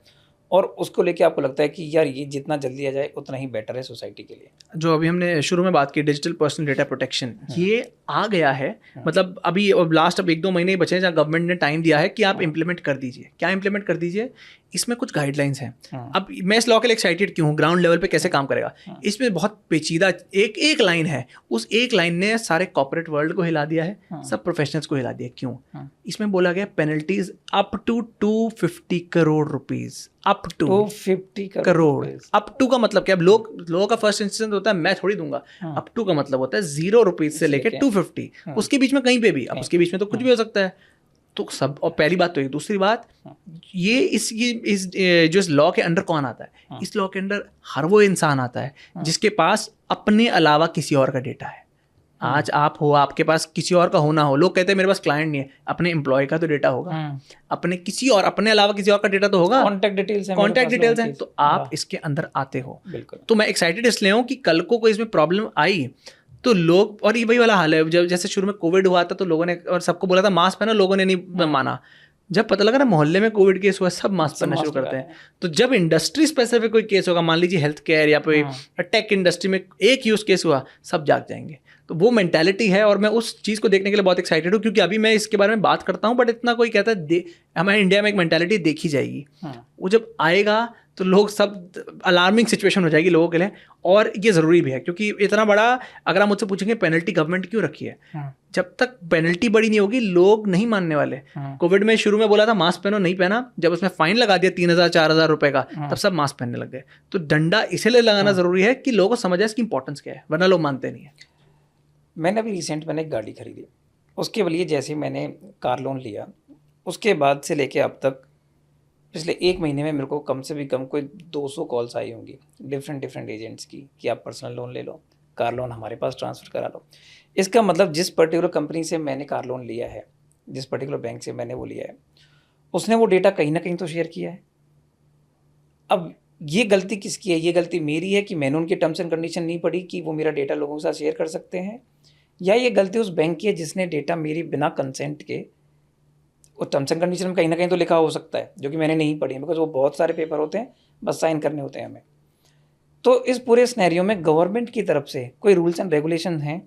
और उसको लेके आपको लगता है कि यार ये जितना जल्दी आ जाए उतना ही बेटर है सोसाइटी के लिए? जो अभी हमने शुरू में बात की डिजिटल पर्सनल डेटा प्रोटेक्शन, ये आ गया है। मतलब अभी लास्ट 1-2 महीने ही बचे हैं जहाँ गवर्नमेंट ने टाइम दिया है कि आप इम्प्लीमेंट कर दीजिए। क्या इम्प्लीमेंट कर दीजिए, इसमें कुछ गाइडलाइंस हैं। अब मैं इस लॉ के लिए एक्साइटेड क्यों हूँ, ग्राउंड लेवल पे कैसे काम करेगा, इसमें बहुत पेचीदा एक लाइन है, उस एक लाइन ने सारे कॉर्पोरेट वर्ल्ड को हिला दिया है, सब प्रोफेशनल्स को हिला दिया। क्यों? इसमें बोला गया penalties up to 250 crore rupees, up to 250 crore. Up to का मतलब क्या? लोगों का फर्स्ट इंस्टेंस होता है मैं थोड़ी दूंगा, अप टू का मतलब होता है 0 रुपीज से लेकर 250, उसके बीच में कहीं पे भी। अब उसके बीच में तो कुछ भी हो सकता है। तो सब, और पहली बात तो ये, दूसरी बात ये इस जो इस लॉ के अंडर कौन आता है, इस लॉ के अंडर हर वो इंसान आता है जिसके पास अपने अलावा किसी और का डेटा है। आज आप हो, आपके पास किसी और का होना हो, लोग कहते हैं मेरे पास क्लाइंट नहीं है, अपने एम्प्लॉय का तो डेटा होगा, अपने किसी और, अपने अलावा किसी और का डेटा तो होगा, कॉन्टैक्ट डिटेल्स हैं, तो आप इसके अंदर आते हो। तो मैं एक्साइटेड इसलिए हूँ कि कल को कोई इसमें प्रॉब्लम आई तो लोग, और ये वही वाला हाल है जब जैसे शुरू में कोविड हुआ था तो लोगों ने और सबको बोला था मास्क पहनो, लोगों ने नहीं माना। जब पता लगा ना मोहल्ले में कोविड केस हुआ, सब मास्क पहनना शुरू करते हैं। तो जब इंडस्ट्री स्पेसिफिक कोई केस होगा, मान लीजिए हेल्थ केयर या कोई टेक इंडस्ट्री में एक यूज केस हुआ, सब जाग जाएंगे। तो वो मेंटालिटी है और मैं उस चीज़ को देखने के लिए बहुत एक्साइटेड हूँ, क्योंकि अभी मैं इसके बारे में बात करता हूँ बट इतना कोई कहता है हमारे इंडिया में एक मेंटालिटी देखी जाएगी। वो जब आएगा तो लोग सब अलार्मिंग सिचुएशन हो जाएगी लोगों के लिए, और ये ज़रूरी भी है क्योंकि इतना बड़ा, अगर आप मुझसे पूछेंगे पेनल्टी गवर्नमेंट क्यों रखी है, जब तक पेनल्टी बड़ी नहीं होगी लोग नहीं मानने वाले। कोविड में शुरू में बोला था मास्क पहनो, नहीं पहना, जब उसमें फाइन लगा दिया 3,000-4,000 रुपए का, तब सब मास्क पहनने लग गए। तो डंडा इसलिए लगाना ज़रूरी है कि लोगों को समझ आए इसकी इंपॉर्टेंस क्या है, वरना लोग मानते नहीं है। मैंने अभी रिसेंट मैंने एक गाड़ी खरीदी, उसके लिए जैसे मैंने कार लोन लिया, उसके बाद से लेके अब तक पिछले 1 महीने में मेरे को कम से भी कम कोई 200 कॉल्स आई होंगी डिफरेंट एजेंट्स की कि आप पर्सनल लोन ले लो, कार लोन हमारे पास ट्रांसफ़र करा लो। इसका मतलब जिस पर्टिकुलर कंपनी से मैंने कार लोन लिया है, जिस पर्टिकुलर बैंक से मैंने वो लिया है, उसने वो डेटा कहीं ना कहीं तो शेयर किया है। अब ये गलती किसकी है? ये गलती मेरी है कि मैंने उनके टर्म्स एंड कंडीशन नहीं पढ़ी कि वो मेरा डेटा लोगों के साथ शेयर कर सकते हैं, या ये गलती उस बैंक की है जिसने डेटा मेरी बिना कंसेंट के, वो टर्म्स एंड कंडीशन में कहीं ना कहीं तो लिखा हो सकता है जो कि मैंने नहीं पढ़ी, बिकॉज वो बहुत सारे पेपर होते हैं, बस साइन करने होते हैं हमें। तो इस पूरे सिनेरियो में गवर्नमेंट की तरफ से कोई रूल्स एंड रेगुलेशन हैं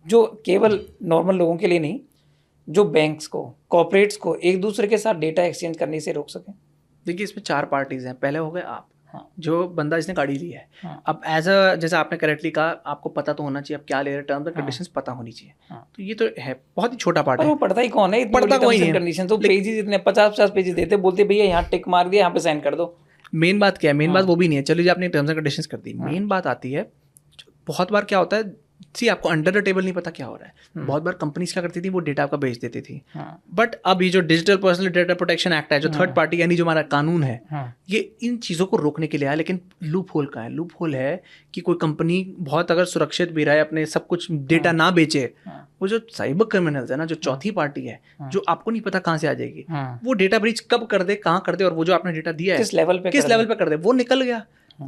जो केवल नॉर्मल लोगों के लिए नहीं, जो बैंक्स को, कॉर्पोरेट्स को एक दूसरे के साथ डेटा एक्सचेंज करने से रोक सकें? देखिए, इसमें 4 पार्टीज हैं। पहले हो गए आप, जो बंदा जिसने गाड़ी ली है। अब एज अ, जैसे आपने करेक्टली कहा, आपको पता तो होना चाहिए आप क्या ले रहे हैं, टर्म्स एंड कंडीशंस पता होनी चाहिए। तो ये तो है, बहुत ही छोटा पार्ट है। वो पढ़ता ही कौन है? पढ़ता कोई नहीं है। कंडीशन तो पेजेस इतने 50-50 पेजेस देते, बोलते भैया यहाँ टिक मार दिया, यहाँ पे साइन कर दो। मेन बात क्या है? मेन बात वो भी नहीं है, चलिए आपने टर्म्स एंड कंडीशंस कर दी। मेन बात आती है, बहुत बार क्या होता है, सी आपको अंडर द टेबल नहीं पता क्या हो रहा है। बहुत बार कंपनीज क्या करती थी, वो डेटा आपका बेच देती थी। बट अब ये जो digital personal data protection act है, जो थर्ड पार्टी यानी जो हमारा कानून है, ये इन चीज़ों को रोकने के लिए आया। लेकिन लूप होल का है, लूप होल है कि कोई कंपनी बहुत अगर सुरक्षित भी रहे, अपने सब कुछ डेटा ना बेचे, वो जो साइबर क्रिमिनल्स है ना, जो चौथी पार्टी है, जो आपको नहीं पता कहाँ से आ जाएगी, वो डेटा ब्रीच कब कर दे, कहाँ कर दे, और वो जो आपने डेटा दिया है किस लेवल पे कर दे, वो निकल गया।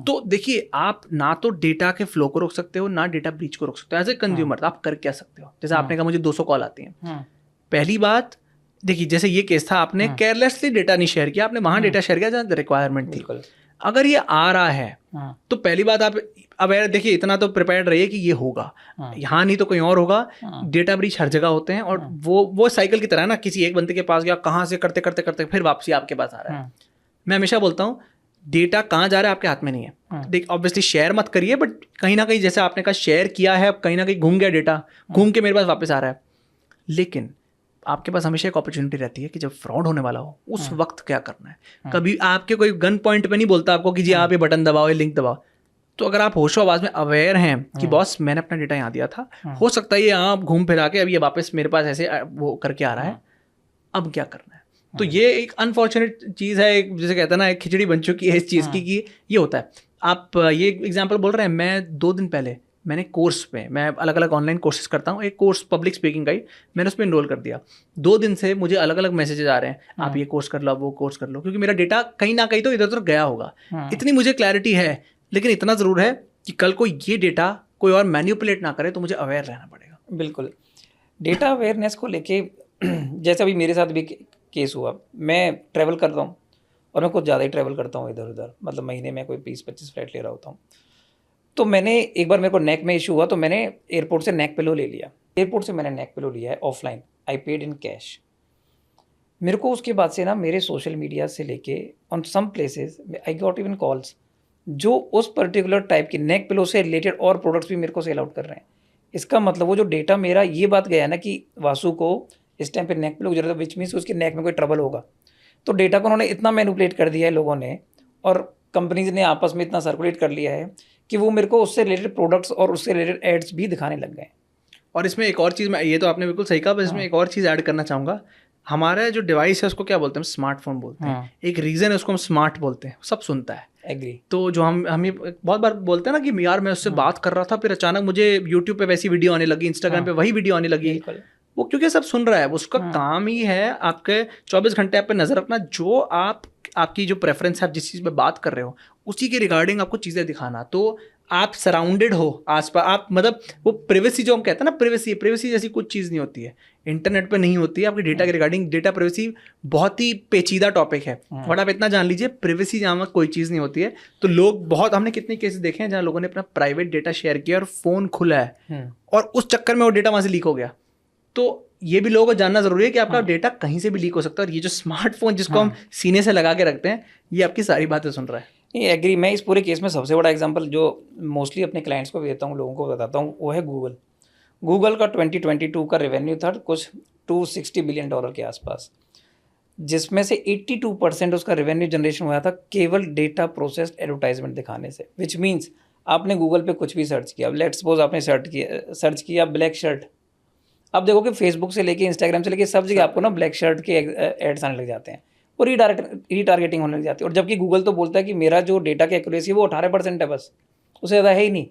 तो देखिए, आप ना तो डेटा के फ्लो को रोक सकते हो, ना डेटा ब्रीच को रोक सकते हो। एज ए कंज्यूमर आप कर क्या सकते हो? जैसे आपने कहा मुझे 200 कॉल आती हैं। पहली बात देखिए, जैसे ये केस था, आपने केयरलेसली डेटा नहीं शेयर किया, आपने वहां डेटा शेयर किया जहाँ रिक्वायरमेंट थी। अगर ये आ रहा है तो पहली बात आप अवेयर, देखिए इतना तो प्रिपेयर्ड रहिए कि ये होगा, यहाँ नहीं तो कहीं और होगा। डेटा ब्रीच हर जगह होते हैं, और वो साइकिल की तरह है ना, किसी एक बंदे के पास गया, कहाँ से करते करते करते फिर वापसी आपके पास आ रहा है। मैं हमेशा बोलता हूँ, डेटा कहाँ जा रहा है आपके हाथ में नहीं है। देख, ऑब्वियसली शेयर मत करिए, बट कहीं ना कहीं जैसे आपने कहा शेयर किया है, कहीं ना कहीं घूम गया डेटा, घूम के मेरे पास वापस आ रहा है। लेकिन आपके पास हमेशा एक अपॉर्चुनिटी रहती है कि जब फ्रॉड होने वाला हो, उस वक्त क्या करना है। कभी आपके कोई गन पॉइंट पे नहीं बोलता आपको कि जी आप ये बटन दबाओ, ये लिंक दबाओ। तो अगर आप होशो आवाज में अवेयर हैं कि बॉस मैंने अपना डेटा यहाँ दिया था, हो सकता है ये आप घूम फिरा के अब ये वापस मेरे पास ऐसे वो करके आ रहा है, अब क्या करना है। तो ये एक अनफॉर्चुनेट चीज़ है, एक जैसे कहते हैं ना, एक खिचड़ी बन चुकी है इस चीज़ की कि ये होता है। आप ये एग्जांपल बोल रहे हैं, मैं 2 दिन पहले मैंने कोर्स पे, मैं अलग अलग ऑनलाइन कोर्सेज करता हूँ, एक कोर्स पब्लिक स्पीकिंग का ही, मैंने उस पर इनरोल कर दिया। 2 दिन से मुझे अलग अलग मैसेजेस आ रहे हैं, आप ये कोर्स कर लो, वो कोर्स कर लो, क्योंकि मेरा डेटा कहीं ना कहीं तो इधर उधर गया होगा। इतनी मुझे क्लैरिटी है, लेकिन इतना ज़रूर है कि कल को ये डेटा कोई और मैनिपुलेट ना करे, तो मुझे अवेयर रहना पड़ेगा। बिल्कुल, डेटा अवेयरनेस को लेके जैसे अभी मेरे साथ भी केस हुआ, मैं ट्रैवल करता हूँ और मैं कुछ ज़्यादा ही ट्रैवल करता हूँ इधर उधर, मतलब महीने में कोई 20-25 फ्लाइट ले रहा होता हूँ। तो मैंने एक बार, मेरे को नेक में इशू हुआ, तो मैंने एयरपोर्ट से नेक पिलो ले लिया। एयरपोर्ट से मैंने नेक पिलो लिया है offline, I paid in cash. मेरे को उसके बाद से ना, मेरे सोशल मीडिया से लेके on some places I got even calls जो उस पर्टिकुलर टाइप की नेक पिलो से रिलेटेड और प्रोडक्ट्स भी मेरे को सेल आउट कर रहे हैं। इसका मतलब वो जो डेटा मेरा, ये बात गया ना कि वासु को इस टाइम पे नेक पिलो की जरूरत है, विच मीन्स उसके नेक में कोई ट्रबल होगा। तो डेटा को उन्होंने इतना मैनिपुलेट कर दिया है लोगों ने, और कंपनीज ने आपस में इतना सर्कुलेट कर लिया है कि वो मेरे को उससे रिलेटेड प्रोडक्ट्स और उससे रिलेटेड एड्स भी दिखाने लग गए। और इसमें एक और चीज़, मैं, ये तो आपने बिल्कुल सही कहा, बस इसमें एक और चीज़ ऐड करना चाहूँगा। हमारा जो डिवाइस है उसको क्या बोलते हैं? स्मार्टफोन बोलते हैं। एक रीज़न है उसको हम स्मार्ट बोलते हैं, सब सुनता है। एग्री। तो जो हम ये बहुत बार बोलते हैं ना कि यार मैं उससे बात कर रहा था, फिर अचानक मुझे यूट्यूब पे वैसी वीडियो आने लगी, इंस्टाग्राम पे वही वीडियो आने लगी। वो क्योंकि सब सुन रहा है, उसका काम ही है आपके 24 घंटे आप पे नजर रखना, जो आपकी जो प्रेफरेंस है, आप जिस चीज़ पे बात कर रहे हो उसी के रिगार्डिंग आपको चीज़ें दिखाना। तो आप सराउंडेड हो आसपास, आप मतलब वो प्राइवेसी जो हम कहते हैं ना, प्राइवेसी जैसी कुछ चीज़ नहीं होती है, इंटरनेट पे नहीं होती है आपकी डेटा के रिगार्डिंग। डेटा प्राइवेसी बहुत ही पेचीदा टॉपिक है, बट आप इतना जान लीजिए प्राइवेसी जहाँ कोई चीज़ नहीं होती है। तो लोग बहुत, हमने कितने केसेस देखे हैं जहाँ लोगों ने अपना प्राइवेट डेटा शेयर किया और फ़ोन खुला है और उस चक्कर में वो डेटा वहाँ से लीक हो गया। तो ये भी लोगों को जानना जरूरी है कि आपका डेटा कहीं से भी लीक हो सकता है। और ये जो स्मार्टफोन जिसको हम सीने से लगा के रखते हैं, ये आपकी सारी बातें सुन रहा है। ये एग्री। मैं इस पूरे केस में सबसे बड़ा एग्जांपल जो मोस्टली अपने क्लाइंट्स को भी देता हूँ, लोगों को बताता हूँ, वो है गूगल का 2022 का रेवेन्यू था कुछ $260 बिलियन के आसपास, जिसमें से 82% उसका रेवेन्यू जनरेशन हुआ था केवल डेटा प्रोसेस्ड एडवर्टाइजमेंट दिखाने से। विच मीन्स आपने गूगल पे कुछ भी सर्च किया, लेट्स सपोज आपने सर्च किया ब्लैक शर्ट, अब देखो कि फेसबुक से लेके इंस्टाग्राम से लेके सब जगह आपको ना ब्लैक शर्ट के एड्स आने लग जाते हैं, वो रीटारगेटिंग होने लग जाती है। और जबकि गूगल तो बोलता है कि मेरा जो डेटा की एक्यूरेसी है वो 18% है, बस उससे ज़्यादा है ही नहीं।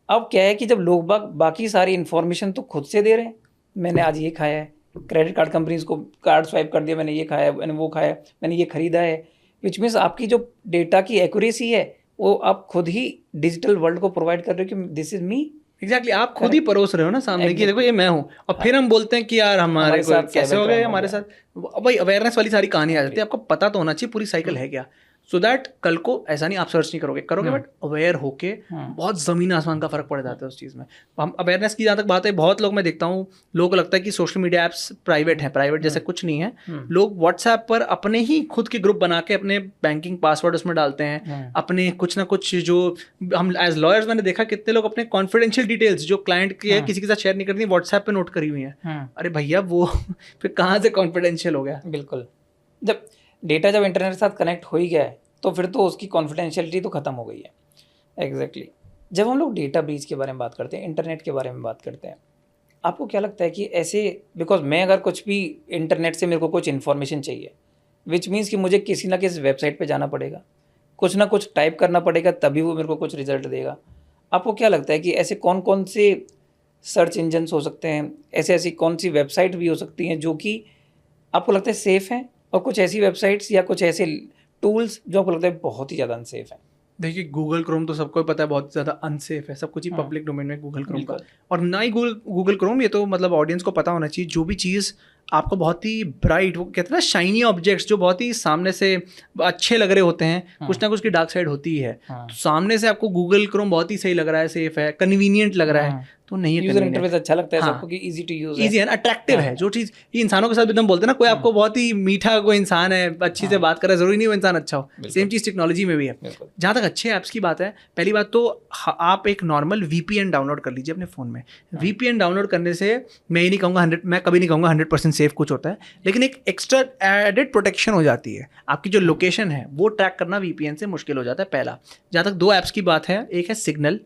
अब क्या है कि जब लोग बाकी सारी इन्फॉर्मेशन तो खुद से दे रहे हैं, मैंने आज ये खाया है, क्रेडिट कार्ड कंपनीज को कार्ड स्वाइप कर दिया, मैंने ये खाया है, मैंने वो खाया है, मैंने ये खरीदा है, विच मीन्स आपकी जो डेटा की एक्यूरेसी है वो आप खुद ही डिजिटल वर्ल्ड को प्रोवाइड कर रहे हो कि दिस इज मी। एग्जैक्टली आप खुद ही परोस रहे हो ना सामने की, देखो ये मैं हूँ, और फिर हम बोलते हैं कि यार हमारे साथ कैसे हो गए, हमारे साथ भाई अवेयरनेस वाली सारी कहानी आ जाती है। आपको पता तो होना चाहिए पूरी साइकिल है क्या, सो दैट कल को ऐसा नहीं आप सर्च नहीं करोगे बट अवेयर होके बहुत ज़मीन आसमान का फर्क पड़ जाता है उस चीज़ में। हम अवेयरनेस की जहाँ तक बात है, बहुत लोग मैं देखता हूँ, लोगों को लगता है कि सोशल मीडिया ऐप्स प्राइवेट हैं, प्राइवेट जैसे कुछ नहीं है। लोग व्हाट्सएप पर अपने ही खुद के ग्रुप बना के अपने बैंकिंग पासवर्ड उसमें डालते हैं, अपने कुछ ना कुछ जो हम एज लॉयर्स मैंने देखा कितने लोग अपने कॉन्फिडेंशियल डिटेल्स जो क्लाइंट की है किसी के साथ शेयर नहीं करती, व्हाट्सएप पे नोट करी हुई हैं। अरे भैया वो फिर कहाँ से कॉन्फिडेंशियल हो गया। बिल्कुल, जब डेटा जब इंटरनेट के साथ कनेक्ट हो ही गया है तो फिर तो उसकी कॉन्फिडेंशियलिटी तो ख़त्म हो गई है। एग्जैक्टली जब हम लोग डेटा ब्रीच के बारे में बात करते हैं, इंटरनेट के बारे में बात करते हैं, आपको क्या लगता है कि ऐसे, बिकॉज मैं अगर कुछ भी इंटरनेट से मेरे को कुछ इन्फॉर्मेशन चाहिए, विच मीन्स कि मुझे किसी ना किसी वेबसाइट पे जाना पड़ेगा, कुछ ना कुछ टाइप करना पड़ेगा, तभी वो मेरे को कुछ रिजल्ट देगा। आपको क्या लगता है कि ऐसे कौन कौन से सर्च इंजन्स हो सकते हैं, ऐसी कौन सी वेबसाइट भी हो सकती हैं जो कि आपको लगता है सेफ़ हैं, और कुछ ऐसी वेबसाइट्स या कुछ ऐसे टूल्स जो आपको लगता है बहुत ही ज़्यादा अनसेफ है? देखिए गूगल क्रोम तो सबको पता है बहुत ज़्यादा अनसेफ है, सब कुछ ही पब्लिक डोमेन में गूगल क्रोम का, और ना ही गूगल क्रोम, ये तो मतलब ऑडियंस को पता होना चाहिए, जो भी चीज़ आपको बहुत ही ब्राइट, वो कहते हैं ना शाइनी ऑब्जेक्ट्स, जो बहुत ही सामने से अच्छे लग रहे होते हैं, कुछ ना कुछ की डार्क साइड होती है। तो सामने से आपको गूगल क्रोम बहुत ही सही लग रहा है, सेफ है, कन्वीनियंट लग रहा है, तो नहीं है यूजर इंटरफेस अच्छा लगता है सबको कि इजी टू यूज है, इजी है ना, अट्रैक्टिव है। जो चीज़ ये इंसानों के साथ भी हम बोलते हैं ना, कोई आपको बहुत ही मीठा कोई इंसान है, अच्छी से बात कर रहा है, जरूरी नहीं वो इंसान अच्छा हो। सेम चीज़ टेक्नोलॉजी में भी है। जहाँ तक अच्छे ऐप्स की बात है, पहली बात तो आप एक नॉर्मल VPN डाउनलोड कर लीजिए अपने फ़ोन में। VPN डाउनलोड करने से मैं ये नहीं कहूँगा मैं कभी नहीं कहूँगा 100% सेफ कुछ होता है, लेकिन एक एक्स्ट्रा एडेड प्रोटेक्शन हो जाती है। आपकी जो लोकेशन है वो ट्रैक करना VPN से मुश्किल हो जाता है, पहला। जहाँ तक दो ऐप्स की बात है, एक है सिग्नल,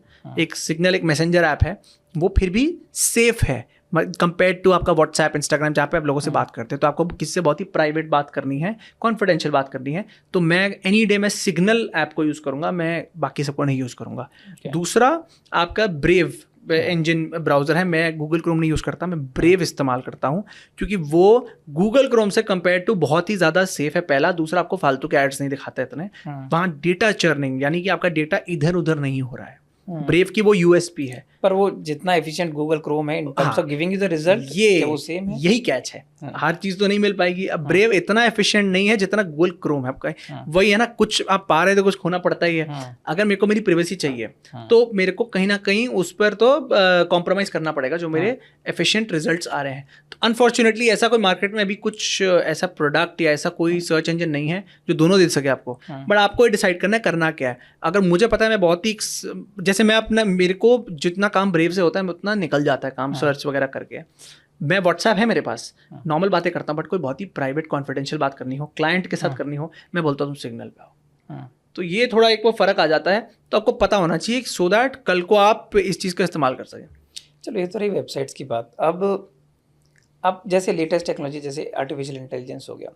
एक मैसेंजर ऐप है, वो फिर भी सेफ है कंपेयर टू आपका व्हाट्सएप, इंस्टाग्राम, जहाँ पे आप लोगों से बात करते हैं। तो आपको किसी से बहुत ही प्राइवेट बात करनी है, कॉन्फिडेंशियल बात करनी है, तो मैं एनी डे मैं सिग्नल ऐप को यूज़ करूँगा, मैं बाकी सबको नहीं यूज़ करूँगा। दूसरा आपका ब्रेव इंजन ब्राउज़र है, मैं गूगल क्रोम नहीं यूज़ करता, मैं ब्रेव इस्तेमाल करता हूँ, क्योंकि वो गूगल क्रोम से कंपेयर टू बहुत ही ज़्यादा सेफ है, पहला। दूसरा आपको फालतू के एड्स नहीं दिखाते इतने, वहाँ डेटा चर्निंग यानी कि आपका डेटा इधर उधर नहीं हो रहा है। ब्रेव की वो USP है, पर वो जितना एफिशिएंट गूगल क्रोम है in terms of giving you the result, ये वो सेम है, यही कैच है। हर चीज तो नहीं मिल पाएगी। अब ब्रेव इतना एफिशिएंट नहीं है जितना गूगल क्रोम है आपका। वही है ना, कुछ आप पा रहे तो कुछ खोना पड़ता ही है। अगर मेरे को मेरी प्राइवेसी चाहिए तो मेरे को कहीं ना कहीं उस पर तो कॉम्प्रोमाइज करना पड़ेगा, जो मेरे एफिशिएंट रिजल्ट्स आ रहे हैं। तो अनफॉर्चुनेटली ऐसा कोई मार्केट में अभी कुछ ऐसा प्रोडक्ट या ऐसा कोई सर्च इंजन नहीं है जो दोनों दे सके आपको। बट आपको डिसाइड करना है करना क्या है। अगर मुझे पता है मैं बहुत ही, जैसे मैं अपना, मेरे को जितना काम ब्रेव से होता है उतना निकल जाता है काम सर्च वगैरह करके। मैं व्हाट्सएप है मेरे पास, नॉर्मल बातें करता हूँ, बट कोई बहुत ही प्राइवेट कॉन्फिडेंशियल बात करनी हो, क्लाइंट के साथ करनी हो, मैं बोलता हूँ तुम सिग्नल पे आओ। तो ये थोड़ा एक वो फ़र्क आ जाता है, तो आपको पता होना चाहिए सो दैट कल को आप इस चीज़ का इस्तेमाल कर सकें। चलो ये तो रही वेबसाइट्स की बात। अब जैसे लेटेस्ट टेक्नोलॉजी जैसे आर्टिफिशियल इंटेलिजेंस हो गया,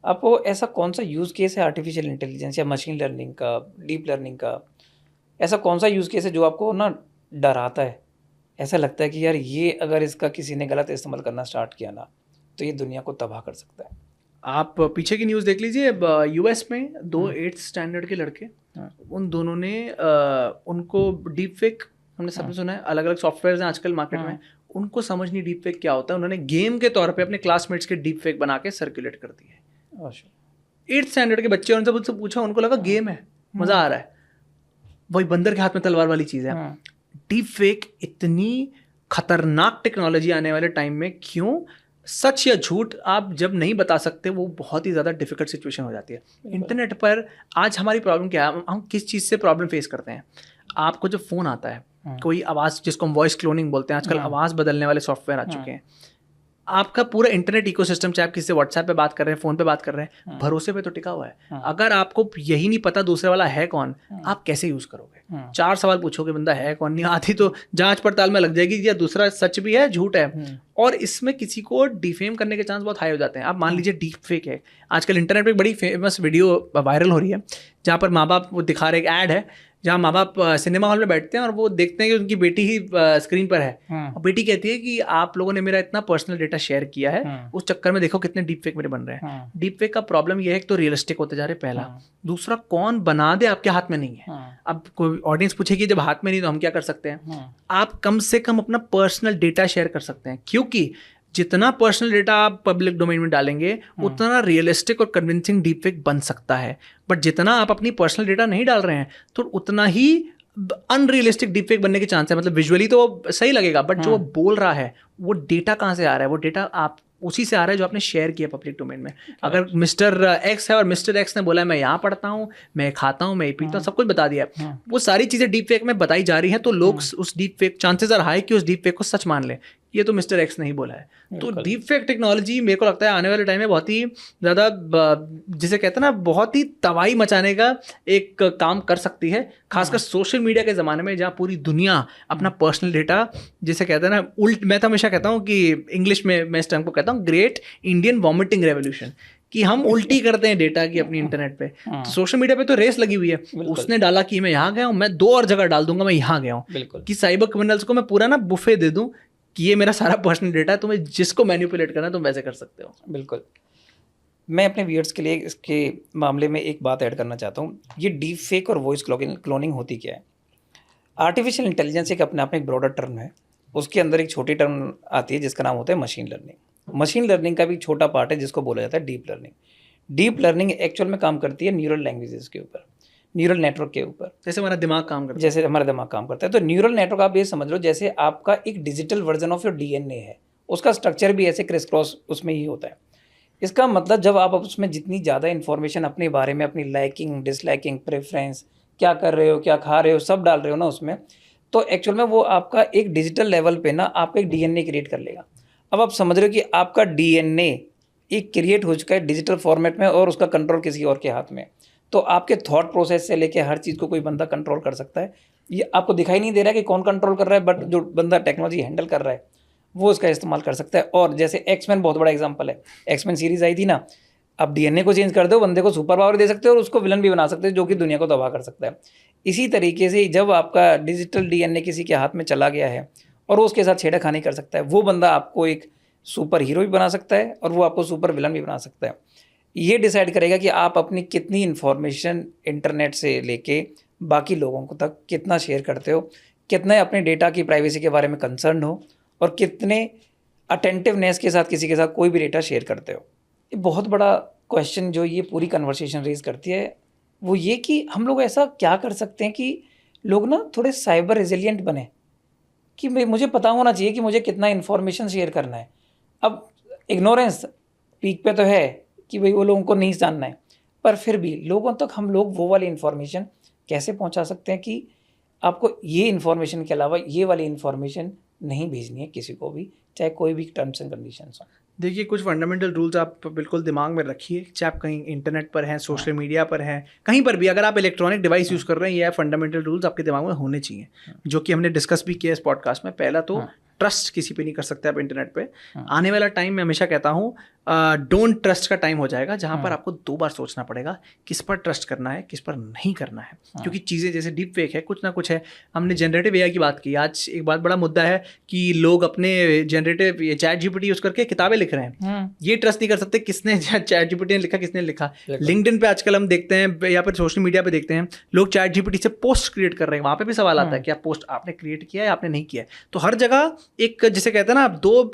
आपको ऐसा कौन सा यूज़ केस है आर्टिफिशियल इंटेलिजेंस या मशीन लर्निंग का, डीप लर्निंग का, ऐसा कौन सा यूज़ केस है जो आपको ना डराता है, ऐसा लगता है कि यार ये अगर इसका किसी ने गलत इस्तेमाल करना स्टार्ट किया ना तो ये दुनिया को तबाह कर सकता है? आप पीछे की न्यूज़ देख लीजिए, US में 2 8th स्टैंडर्ड के लड़के उन दोनों ने उनको डीप फेक, हमने सबने सुना है, अलग अलग सॉफ्टवेयर हैं आजकल मार्केट में, उनको समझ नहीं डीप फेक क्या होता है, उन्होंने गेम के तौर पे अपने क्लासमेट्स के डीप फेक बना के सर्कुलेट कर दिए। 8th स्टैंडर्ड के बच्चे, उनसे मुझसे पूछा, उनको लगा गेम है, मजा आ रहा है, वही बंदर के हाथ में तलवार वाली चीज है। डीप फेक इतनी खतरनाक टेक्नोलॉजी आने वाले टाइम में, क्यों? सच या झूठ आप जब नहीं बता सकते, वो बहुत ही ज़्यादा डिफिकल्ट सिचुएशन हो जाती है। इंटरनेट पर आज हमारी प्रॉब्लम क्या है, हम किस चीज़ से प्रॉब्लम फेस करते हैं? आपको जब फ़ोन आता है, कोई आवाज़, जिसको हम वॉइस क्लोनिंग बोलते हैं, आजकल आवाज़ बदलने वाले सॉफ्टवेयर आ चुके हैं, आपका पूरा इंटरनेट इकोसिस्टम, चाहे आप किसी से व्हाट्सएप पे बात कर रहे हैं, फ़ोन पे बात कर रहे हैं, भरोसे पे तो टिका हुआ है। अगर आपको यही नहीं पता दूसरे वाला है कौन, आप कैसे यूज़ करोगे? 4 सवाल पूछोगे, बंदा है कौन, नहीं आती तो जांच पड़ताल में लग जाएगी, या दूसरा सच भी है झूठ है। और इसमें किसी को डिफेम करने के चांस बहुत हाई हो जाते हैं। आप मान लीजिए डीप फेक है, आजकल इंटरनेट पे एक बड़ी फेमस वीडियो वायरल हो रही है, जहाँ पर माँ बाप, वो दिखा रहे, एक ऐड है जहाँ माँ बाप सिनेमा हॉल में बैठते हैं और वो देखते हैं कि उनकी बेटी ही स्क्रीन पर है, और बेटी कहती है कि आप लोगों ने मेरा इतना पर्सनल डेटा शेयर किया है, उस चक्कर में देखो कितने डीप फेक मेरे बन रहे हैं। डीप फेक का प्रॉब्लम ये है कि तो रियलिस्टिक होते जा रहे, पहला। दूसरा, कौन बना दे आपके हाथ में नहीं है। अब कोई ऑडियंस पूछेगी जब हाथ में नहीं तो हम क्या कर सकते हैं? आप कम से कम अपना पर्सनल डेटा शेयर कर सकते हैं, क्योंकि जितना पर्सनल डेटा आप पब्लिक डोमेन में डालेंगे, उतना रियलिस्टिक और कन्विंसिंग डीप फेक बन सकता है। बट जितना आप अपनी पर्सनल डेटा नहीं डाल रहे हैं, तो उतना ही अनरियलिस्टिक डीप फेक बनने के चांस है। मतलब विजुअली तो सही लगेगा, बट जो वो बोल रहा है, वो डेटा कहाँ से आ रहा है? वो डेटा आप उसी से आ रहा है जो आपने शेयर किया पब्लिक डोमेन में। अगर मिस्टर एक्स है और मिस्टर एक्स ने बोला है मैं यहाँ पढ़ता हूँ, मैं खाता हूँ, मैं पीता हूँ, सब कुछ बता दिया, वो सारी चीज़ें डीप फेक में बताई जा रही हैं, तो लोग उस deep fake, chances are high कि उस डीप फेक को सच मान लें, ये तो मिस्टर एक्स नहीं बोला है। तो डीप फेक टेक्नोलॉजी मेरे को लगता है आने वाले टाइम में बहुत ही ज़्यादा, जिसे कहते हैं ना, बहुत ही तबाही मचाने का एक काम कर सकती है, खासकर सोशल मीडिया के ज़माने में, जहाँ पूरी दुनिया अपना पर्सनल डेटा, जिसे कहते हैं ना, मैं तो हमेशा कहता हूँ कि इंग्लिश में मैं इस टर्म को कहता हूँ ग्रेट इंडियन वॉमिटिंग रेवोल्यूशन, कि हम उल्टी करते हैं डेटा की अपनी इंटरनेट पे। तो सोशल मीडिया पे तो रेस लगी हुई है, उसने डाला कि मैं यहाँ गया हूँ, मैं 2 और जगह डाल दूंगा मैं यहाँ गया हूँ, कि साइबर क्रिमिनल्स को मैं पूरा ना बुफे दे दूँ कि ये मेरा सारा पर्सनल डेटा है, तुम्हें जिसको मैनिपुलेट करना है तुम वैसे कर सकते हो। बिल्कुल। मैं अपने व्यूअर्स के लिए इसके मामले में एक बात ऐड करना चाहता हूँ। ये डीप फेक और वॉइस क्लोनिंग होती क्या है? आर्टिफिशियल इंटेलिजेंस एक अपने आप में एक ब्रॉडर टर्म है, उसके अंदर एक छोटी टर्म आती है जिसका नाम होता है मशीन लर्निंग। मशीन लर्निंग का भी छोटा पार्ट है जिसको बोला जाता है deep learning. Deep learning actual में काम करती है न्यूरल लैंग्वेजेस के ऊपर, न्यूरल नेटवर्क के ऊपर, जैसे हमारा दिमाग काम करता है। जैसे हमारा दिमाग काम करता है। तो न्यूरल नेटवर्क आप ये समझ लो जैसे आपका एक digital version of your DNA है, उसका स्ट्रक्चर भी ऐसे क्रिस क्रॉस उसमें ही होता है। इसका मतलब जब आप उसमें जितनी ज़्यादा इन्फॉर्मेशन अपने बारे में, अपनी लाइकिंग, डिसलाइकिंग, प्रेफरेंस, क्या कर रहे हो, क्या खा रहे हो, सब डाल रहे हो ना उसमें, तो एक्चुअल में वो आपका एक डिजिटल लेवल पे ना आपका एक डीएनए क्रिएट कर लेगा। अब आप समझ रहे हो कि आपका डीएनए एक क्रिएट हो चुका है डिजिटल फॉर्मेट में, और उसका कंट्रोल किसी और के हाथ में। तो आपके थॉट प्रोसेस से लेके हर चीज़ को कोई बंदा कंट्रोल कर सकता है। ये आपको दिखाई नहीं दे रहा है कि कौन कंट्रोल कर रहा है, बट जो बंदा टेक्नोलॉजी हैंडल कर रहा है वो उसका इस्तेमाल कर सकता है। और जैसे एक्समैन बहुत बड़ा एग्जांपल है, एक्समैन सीरीज आई थी ना, आप डीएनए को चेंज कर दो, बंदे को सुपर पावर दे सकते हो और उसको विलन भी बना सकते हो जो कि दुनिया को तबाह कर सकता है। इसी तरीके से जब आपका डिजिटल डीएनए किसी के हाथ में चला गया है और वो उसके साथ छेड़खानी कर सकता है, वो बंदा आपको एक सुपर हीरो भी बना सकता है और वो आपको सुपर विलन भी बना सकता है। ये डिसाइड करेगा कि आप अपनी कितनी इन्फॉर्मेशन इंटरनेट से लेके बाकी लोगों को तक कितना शेयर करते हो, कितने अपने डेटा की प्राइवेसी के बारे में कंसर्न हो, और कितने अटेंटिवनेस के साथ किसी के साथ कोई भी डेटा शेयर करते हो। ये बहुत बड़ा क्वेश्चन जो ये पूरी कन्वर्सेशन रेज करती है वो ये कि हम लोग ऐसा क्या कर सकते हैं कि लोग ना थोड़े साइबर रेजिलिएंट बने, कि मुझे पता होना चाहिए कि मुझे कितना इन्फॉर्मेशन शेयर करना है। अब इग्नोरेंस पीक पे तो है कि भाई वो लोगों को नहीं जानना है, पर फिर भी लोगों तक हम लोग वो वाली इन्फॉर्मेशन कैसे पहुंचा सकते हैं कि आपको ये इन्फॉर्मेशन के अलावा ये वाली इन्फॉर्मेशन नहीं भेजनी है किसी को भी, चाहे कोई भी टर्म्स एंड कंडीशंस हो। देखिए, कुछ फंडामेंटल रूल्स आप बिल्कुल दिमाग में रखिए, चाहे आप कहीं इंटरनेट पर हैं, सोशल मीडिया पर हैं, कहीं पर भी अगर आप इलेक्ट्रॉनिक डिवाइस यूज़ कर रहे हैं, ये फंडामेंटल रूल्स आपके दिमाग में होने चाहिए, जो कि हमने डिस्कस भी किया इस पॉडकास्ट में। पहला तो ट्रस्ट किसी पे नहीं कर सकते आप इंटरनेट पे। आने वाला टाइम मैं हमेशा कहता हूँ डोंट ट्रस्ट का टाइम हो जाएगा, जहाँ पर आपको 2 बार सोचना पड़ेगा किस पर ट्रस्ट करना है, किस पर नहीं करना है। क्योंकि चीज़ें जैसे डीप फेक है, कुछ ना कुछ है। हमने जनरेटिव एआई की बात की, आज एक बात बड़ा मुद्दा है कि लोग अपने जनरेटिव चैट जीपीटी यूज़ करके किताबें लिख रहे हैं। ये ट्रस्ट नहीं कर सकते किसने चैट जीपीटी ने लिखा, किसने लिखा। लिंक्डइन पे आजकल हम देखते हैं या फिर सोशल मीडिया पे देखते हैं, लोग चैट जीपीटी से पोस्ट क्रिएट कर रहे हैं। वहाँ पे भी सवाल आता है कि आप पोस्ट आपने क्रिएट किया है, आपने नहीं किया है। तो हर जगह एक जिसे कहते हैं ना,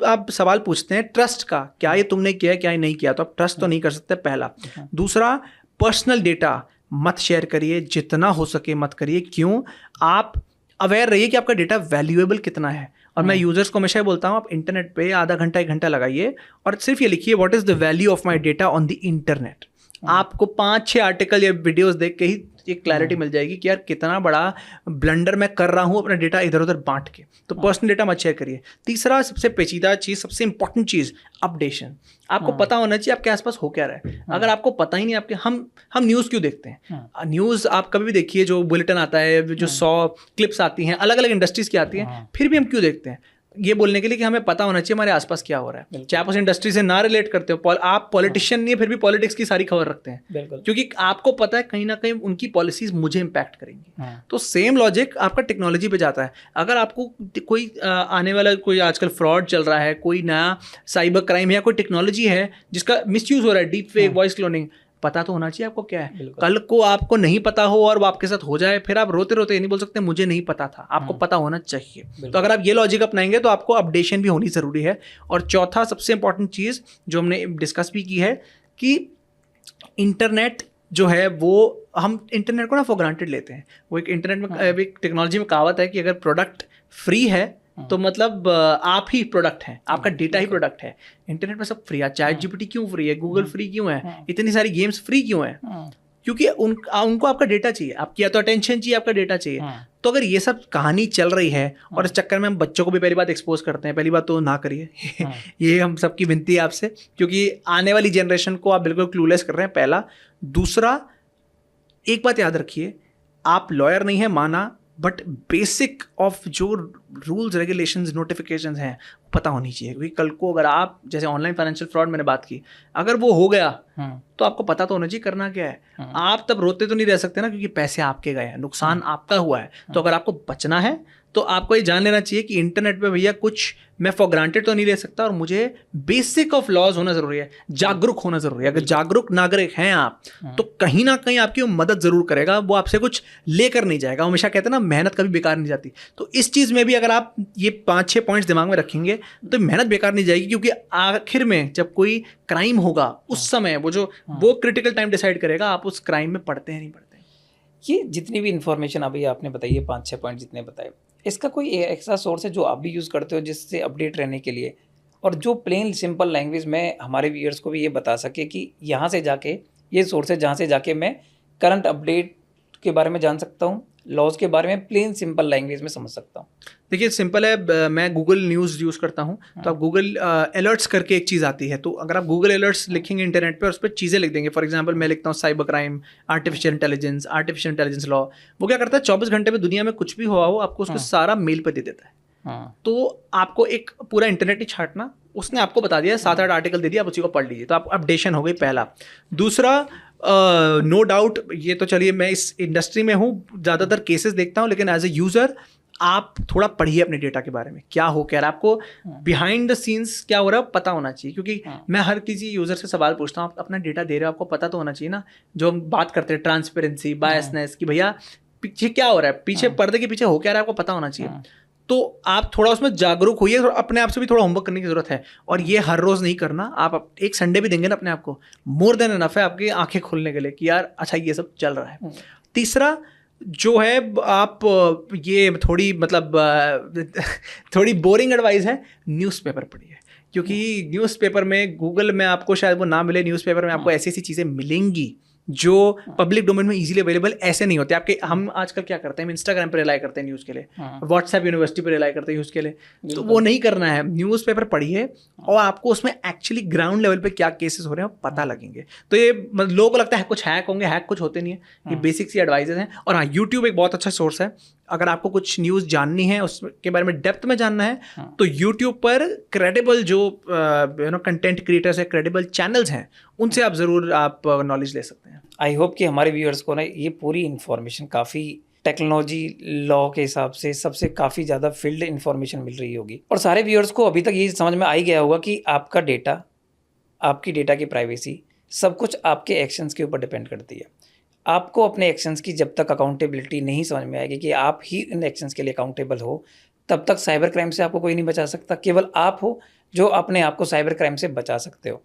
आप सवाल पूछते हैं ट्रस्ट का, क्या ये तुमने किया है, क्या ये नहीं किया, तो आप ट्रस्ट तो नहीं कर सकते, पहला। दूसरा, पर्सनल डेटा मत शेयर करिए, जितना हो सके मत करिए। क्यों? आप अवेयर रहिए कि आपका डेटा वैल्यूएबल कितना है। और मैं यूजर्स को हमेशा बोलता हूँ, आप इंटरनेट पे आधा घंटा 1 घंटा लगाइए और सिर्फ ये लिखिए, what is the value of my data on the internet. आपको 5-6 आर्टिकल या वीडियोस देख के ही एक क्लैरिटी मिल जाएगी कि यार कितना बड़ा ब्लंडर मैं कर रहा हूँ अपना डेटा इधर उधर बांट के। तो पर्सनल डेटा मत शेयर करिए। तीसरा, सबसे पेचीदा चीज़, सबसे इंपॉर्टेंट चीज़, अपडेशन। आपको पता होना चाहिए आपके आसपास हो क्या रहा है। अगर आपको पता ही नहीं, आपके हम न्यूज़ क्यों देखते हैं? न्यूज़ आप कभी भी देखिए, जो बुलेटिन आता है, जो 100 क्लिप्स आती हैं अलग अलग इंडस्ट्रीज़ की आती हैं, फिर भी हम क्यों देखते हैं? ये बोलने के लिए कि हमें पता होना चाहिए हमारे आसपास क्या हो रहा है। चाहे आप उस इंडस्ट्री से ना रिलेट करते हो, आप पॉलिटिशियन नहीं है, फिर भी पॉलिटिक्स की सारी खबर रखते हैं, क्योंकि आपको पता है कहीं ना कहीं उनकी पॉलिसीज मुझे इम्पैक्ट करेंगी। तो सेम लॉजिक आपका टेक्नोलॉजी पे जाता है। अगर आपको कोई आने वाला, कोई आजकल फ्रॉड चल रहा है, कोई नया साइबर क्राइम है, या कोई टेक्नोलॉजी है जिसका मिसयूज हो रहा है, डीप फेक, वॉइस क्लोनिंग, पता तो होना चाहिए आपको क्या है। कल को आपको नहीं पता हो और वो आपके साथ हो जाए, फिर आप रोते रोते ये नहीं बोल सकते मुझे नहीं पता था। आपको पता होना चाहिए। तो अगर आप ये लॉजिक अपनाएंगे तो आपको अपडेशन भी होनी ज़रूरी है। और चौथा सबसे इंपॉर्टेंट चीज़ जो हमने डिस्कस भी की है कि इंटरनेट जो है, वो हम इंटरनेट को ना फॉर ग्रांटेड लेते हैं। वो एक इंटरनेट में एक टेक्नोलॉजी में कहावत है कि अगर प्रोडक्ट फ्री है तो मतलब आप ही प्रोडक्ट हैं, आपका डेटा ही प्रोडक्ट है। इंटरनेट में सब फ्री है। चैट जीपीटी क्यों फ्री है? गूगल फ्री क्यों है? इतनी सारी गेम्स फ्री क्यों है? क्योंकि उनको आपका डेटा चाहिए, आपकी या तो अटेंशन चाहिए, आपका डेटा चाहिए। तो अगर ये सब कहानी चल रही है और इस चक्कर में हम बच्चों को भी पहली बात एक्सपोज करते हैं, पहली बात तो ना करिए। ये हम सबकी विनती है आपसे, क्योंकि आने वाली जनरेशन को आप बिल्कुल क्लूलेस कर रहे हैं, पहला। दूसरा, एक बात याद रखिए, आप लॉयर नहीं है माना, बट बेसिक ऑफ जो रूल्स रेगुलेशंस नोटिफिकेशंस हैं पता होनी चाहिए। क्योंकि कल को अगर आप, जैसे ऑनलाइन फाइनेंशियल फ्रॉड मैंने बात की, अगर वो हो गया तो आपको पता तो होना चाहिए करना क्या है। आप तब रोते तो नहीं रह सकते ना, क्योंकि पैसे आपके गए हैं, नुकसान आपका हुआ है। तो अगर आपको बचना है तो आपको ये जान लेना चाहिए कि इंटरनेट पे भैया कुछ मैं फॉर ग्रांटेड तो नहीं ले सकता, और मुझे बेसिक ऑफ लॉज होना जरूरी है, जागरूक होना जरूरी है। अगर जागरूक नागरिक हैं आप, तो कहीं ना कहीं आपकी वो मदद जरूर करेगा, वो आपसे कुछ लेकर नहीं जाएगा। हमेशा कहते हैं ना, मेहनत कभी बेकार नहीं जाती। तो इस चीज़ में भी अगर आप ये 5-6 पॉइंट्स दिमाग में रखेंगे तो मेहनत बेकार नहीं जाएगी। क्योंकि आखिर में जब कोई क्राइम होगा, उस समय वो क्रिटिकल टाइम डिसाइड करेगा आप उस क्राइम में पढ़ते हैं नहीं पढ़ते। ये जितनी भी इन्फॉर्मेशन अभी आपने बताई है, 5-6 पॉइंट जितने बताए, इसका कोई एक्स्ट्रा सोर्स है जो आप भी यूज़ करते हो जिससे अपडेट रहने के लिए, और जो प्लेन सिंपल लैंग्वेज में हमारे व्यूअर्स को भी ये बता सके कि यहाँ से जाके ये सोर्स है जहाँ से जाके मैं करंट अपडेट के बारे में जान सकता हूँ, लॉज के बारे में प्लेन सिंपल लैंग्वेज में समझ सकता हूँ? देखिए सिंपल है, मैं गूगल न्यूज़ यूज़ करता हूँ, तो आप गूगल अलर्ट्स करके एक चीज़ आती है, तो अगर आप गूगल अलर्ट्स लिखेंगे इंटरनेट पे और उस पर चीज़ें लिख देंगे, फॉर एग्जांपल मैं लिखता हूँ cyber crime, artificial intelligence law, वो क्या करता है 24 घंटे में दुनिया में कुछ भी हुआ हो आपको उसको सारा मेल पर दे देता है। तो आपको एक पूरा इंटरनेट ही छाटना, उसने आपको बता दिया, 7-8 आर्टिकल दे दिया, आप उसी को पढ़ लीजिए, तो आप अपडेशन हो गई, पहला। दूसरा, नो डाउट ये तो चलिए मैं इस इंडस्ट्री में हूँ, ज़्यादातर केसेस देखता हूँ, लेकिन एज ए यूज़र आप थोड़ा पढ़िए अपने डेटा के बारे में, क्या हो क्या रहा है, आपको बिहाइंड द सीन्स क्या हो रहा है पता होना चाहिए। क्योंकि मैं हर किसी यूज़र से सवाल पूछता हूँ, आप अपना डेटा दे रहे हो, आपको पता तो होना चाहिए ना। जो हम बात करते हैं ट्रांसपेरेंसी, बायसनेस, कि भैया पीछे क्या हो रहा है, पीछे पर्दे के पीछे हो क्या रहा है, आपको पता होना चाहिए। तो आप थोड़ा उसमें जागरूक होइए, और अपने आप से भी थोड़ा होमवर्क करने की जरूरत है। और ये हर रोज़ नहीं करना, आप एक संडे भी देंगे ना अपने आप को, मोर देन इनफ है आपकी आंखें खोलने के लिए कि यार अच्छा ये सब चल रहा है। तीसरा जो है, आप ये थोड़ी मतलब थोड़ी बोरिंग एडवाइस है, न्यूज़पेपर पढ़िए। क्योंकि न्यूज़पेपर में, गूगल में आपको शायद वो ना मिले, न्यूज़पेपर में आपको ऐसी ऐसी चीज़ें मिलेंगी जो पब्लिक डोमेन में इजीली अवेलेबल ऐसे नहीं होते आपके। हम आजकल क्या करते हैं, हम इंस्टाग्राम पर रिलाई करते हैं न्यूज़ के लिए, व्हाट्सएप यूनिवर्सिटी पर रिलाई करते हैं न्यूज़ के लिए, तो वो नहीं करना है। न्यूज़पेपर पढ़िए और आपको उसमें एक्चुअली ग्राउंड लेवल पे क्या केसेस हो रहे हैं पता लगेंगे। तो ये लोगों को लगता है कुछ हैक होंगे, हैक कुछ होते नहीं है, ये बेसिक सी एडवाइजेस हैं। और हाँ, यूट्यूब एक बहुत अच्छा सोर्स है, अगर आपको कुछ न्यूज़ जाननी है, उसके बारे में डेप्थ में जानना है, तो यूट्यूब पर क्रेडिबल जो कंटेंट क्रिएटर्स है, क्रेडिबल चैनल्स हैं, उनसे आप ज़रूर आप नॉलेज ले सकते हैं। आई होप कि हमारे व्यूअर्स को ना ये पूरी इन्फॉर्मेशन काफ़ी टेक्नोलॉजी लॉ के हिसाब से सबसे काफ़ी ज़्यादा फील्ड इन्फॉर्मेशन मिल रही होगी, और सारे व्यूअर्स को अभी तक ये समझ में आ ही गया होगा कि आपका डेटा, आपकी डेटा की प्राइवेसी, सब कुछ आपके एक्शंस के ऊपर डिपेंड करती है। आपको अपने एक्शंस की जब तक अकाउंटेबिलिटी नहीं समझ में आएगी कि आप ही इन एक्शंस के लिए अकाउंटेबल हो, तब तक साइबर क्राइम से आपको कोई नहीं बचा सकता। केवल आप हो जो अपने आप को साइबर क्राइम से बचा सकते हो।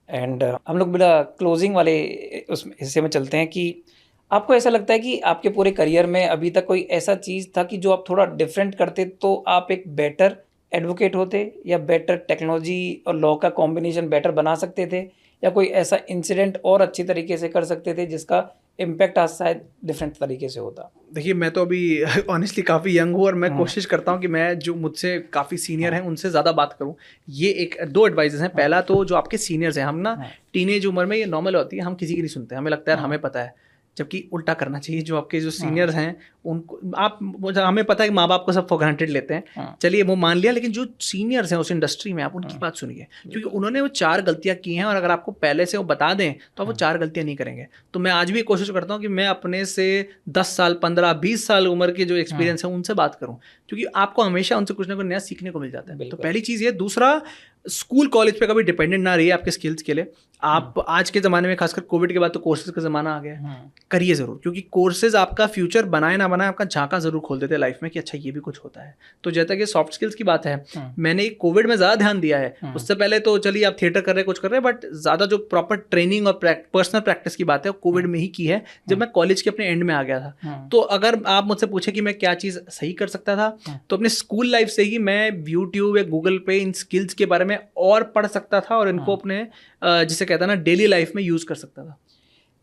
एंड हम लोग बड़ा क्लोजिंग वाले उस हिस्से में चलते हैं कि आपको ऐसा लगता है कि आपके पूरे करियर में अभी तक कोई ऐसा चीज़ था कि जो आप थोड़ा डिफरेंट करते तो आप एक बेटर एडवोकेट होते, या बेटर टेक्नोलॉजी और लॉ का कॉम्बिनेशन बेटर बना सकते थे, या कोई ऐसा इंसिडेंट और अच्छी तरीके से कर सकते थे जिसका इम्पैक्ट आज शायद डिफरेंट तरीके से होता? देखिए, मैं तो अभी ऑनेस्टली काफ़ी यंग हूँ, और मैं कोशिश करता हूँ कि मैं जो मुझसे काफ़ी सीनियर हैं उनसे ज़्यादा बात करूँ। ये एक दो एडवाइजेस हैं। पहला तो जो आपके सीनियर्स हैं, हम ना टीनेज उम्र में ये नॉर्मल होती है, हम किसी की नहीं सुनते, हमें लगता है हमें पता है, जबकि उल्टा करना चाहिए। जो आपके जो सीनियर्स हैं उनको आप, हमें पता है कि माँ बाप को सब फॉर ग्रांटेड लेते हैं, चलिए वो मान लिया, लेकिन जो सीनियर्स हैं उस इंडस्ट्री में, आप उनकी बात सुनिए, क्योंकि उन्होंने वो 4 गलतियां की हैं, और अगर आपको पहले से वो बता दें तो वो 4 गलतियां नहीं करेंगे। तो मैं आज भी कोशिश करता हूँ कि मैं अपने से 10 साल 15-20 साल उम्र के जो एक्सपीरियंस है उनसे बात करूँ, क्योंकि आपको हमेशा उनसे कुछ ना कुछ नया सीखने को मिल जाता है। तो पहली चीज़ ये। दूसरा, स्कूल कॉलेज पे कभी डिपेंडेंट ना रहिए आपके स्किल्स के लिए। आप आज के ज़माने में, खासकर कोविड के बाद तो कोर्सेज का ज़माना आ गया है, करिए ज़रूर, क्योंकि कोर्सेज आपका फ्यूचर बनाए ना बनाए आपका झांका ज़रूर खोल देते हैं लाइफ में कि अच्छा ये भी कुछ होता है। तो जैसा कि सॉफ्ट स्किल्स की बात है, मैंने कोविड में ज़्यादा ध्यान दिया है। उससे पहले तो चलिए आप थिएटर कर रहे हैं, कुछ कर रहे हैं, बट ज़्यादा जो प्रॉपर ट्रेनिंग और पर्सनल प्रैक्टिस की बात है वो कोविड में ही की है, जब मैं कॉलेज के अपने एंड में आ गया था। तो अगर आप मुझसे पूछे कि मैं क्या चीज़ सही कर सकता था, तो अपने स्कूल लाइफ से ही मैं यूट्यूब या गूगल पे इन स्किल्स के बारे में और पढ़ सकता था, और इनको अपने जिसे कहता है ना डेली लाइफ में यूज़ कर सकता था।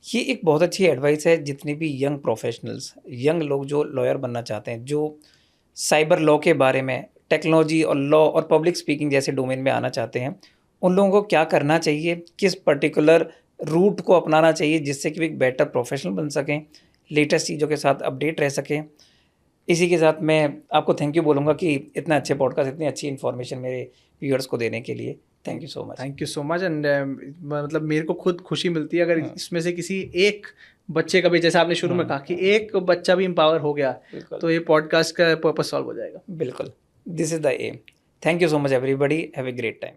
ये एक बहुत अच्छी एडवाइस है जितने भी यंग प्रोफेशनल्स, यंग लोग जो लॉयर बनना चाहते हैं, जो साइबर लॉ के बारे में, टेक्नोलॉजी और लॉ और पब्लिक स्पीकिंग जैसे डोमेन में आना चाहते हैं, उन लोगों को क्या करना चाहिए, किस पर्टिकुलर रूट को अपनाना चाहिए जिससे कि वो एक बेटर प्रोफेशनल बन सकें, लेटेस्ट चीज़ों के साथ अपडेट रह सकें। इसी के साथ मैं आपको थैंक यू बोलूँगा कि इतना अच्छे पॉडकास्ट, इतनी अच्छी इन्फॉर्मेशन मेरे व्यूअर्स को देने के लिए। Thank you so much. Thank you so much. And मतलब मेरे को खुद खुशी मिलती है अगर इसमें से किसी एक बच्चे का भी, जैसे आपने शुरू में कहा कि एक बच्चा भी एम्पावर हो गया, तो ये पॉडकास्ट का पर्पस सॉल्व हो जाएगा। बिल्कुल, this is the aim. Thank you so much everybody, have a great time.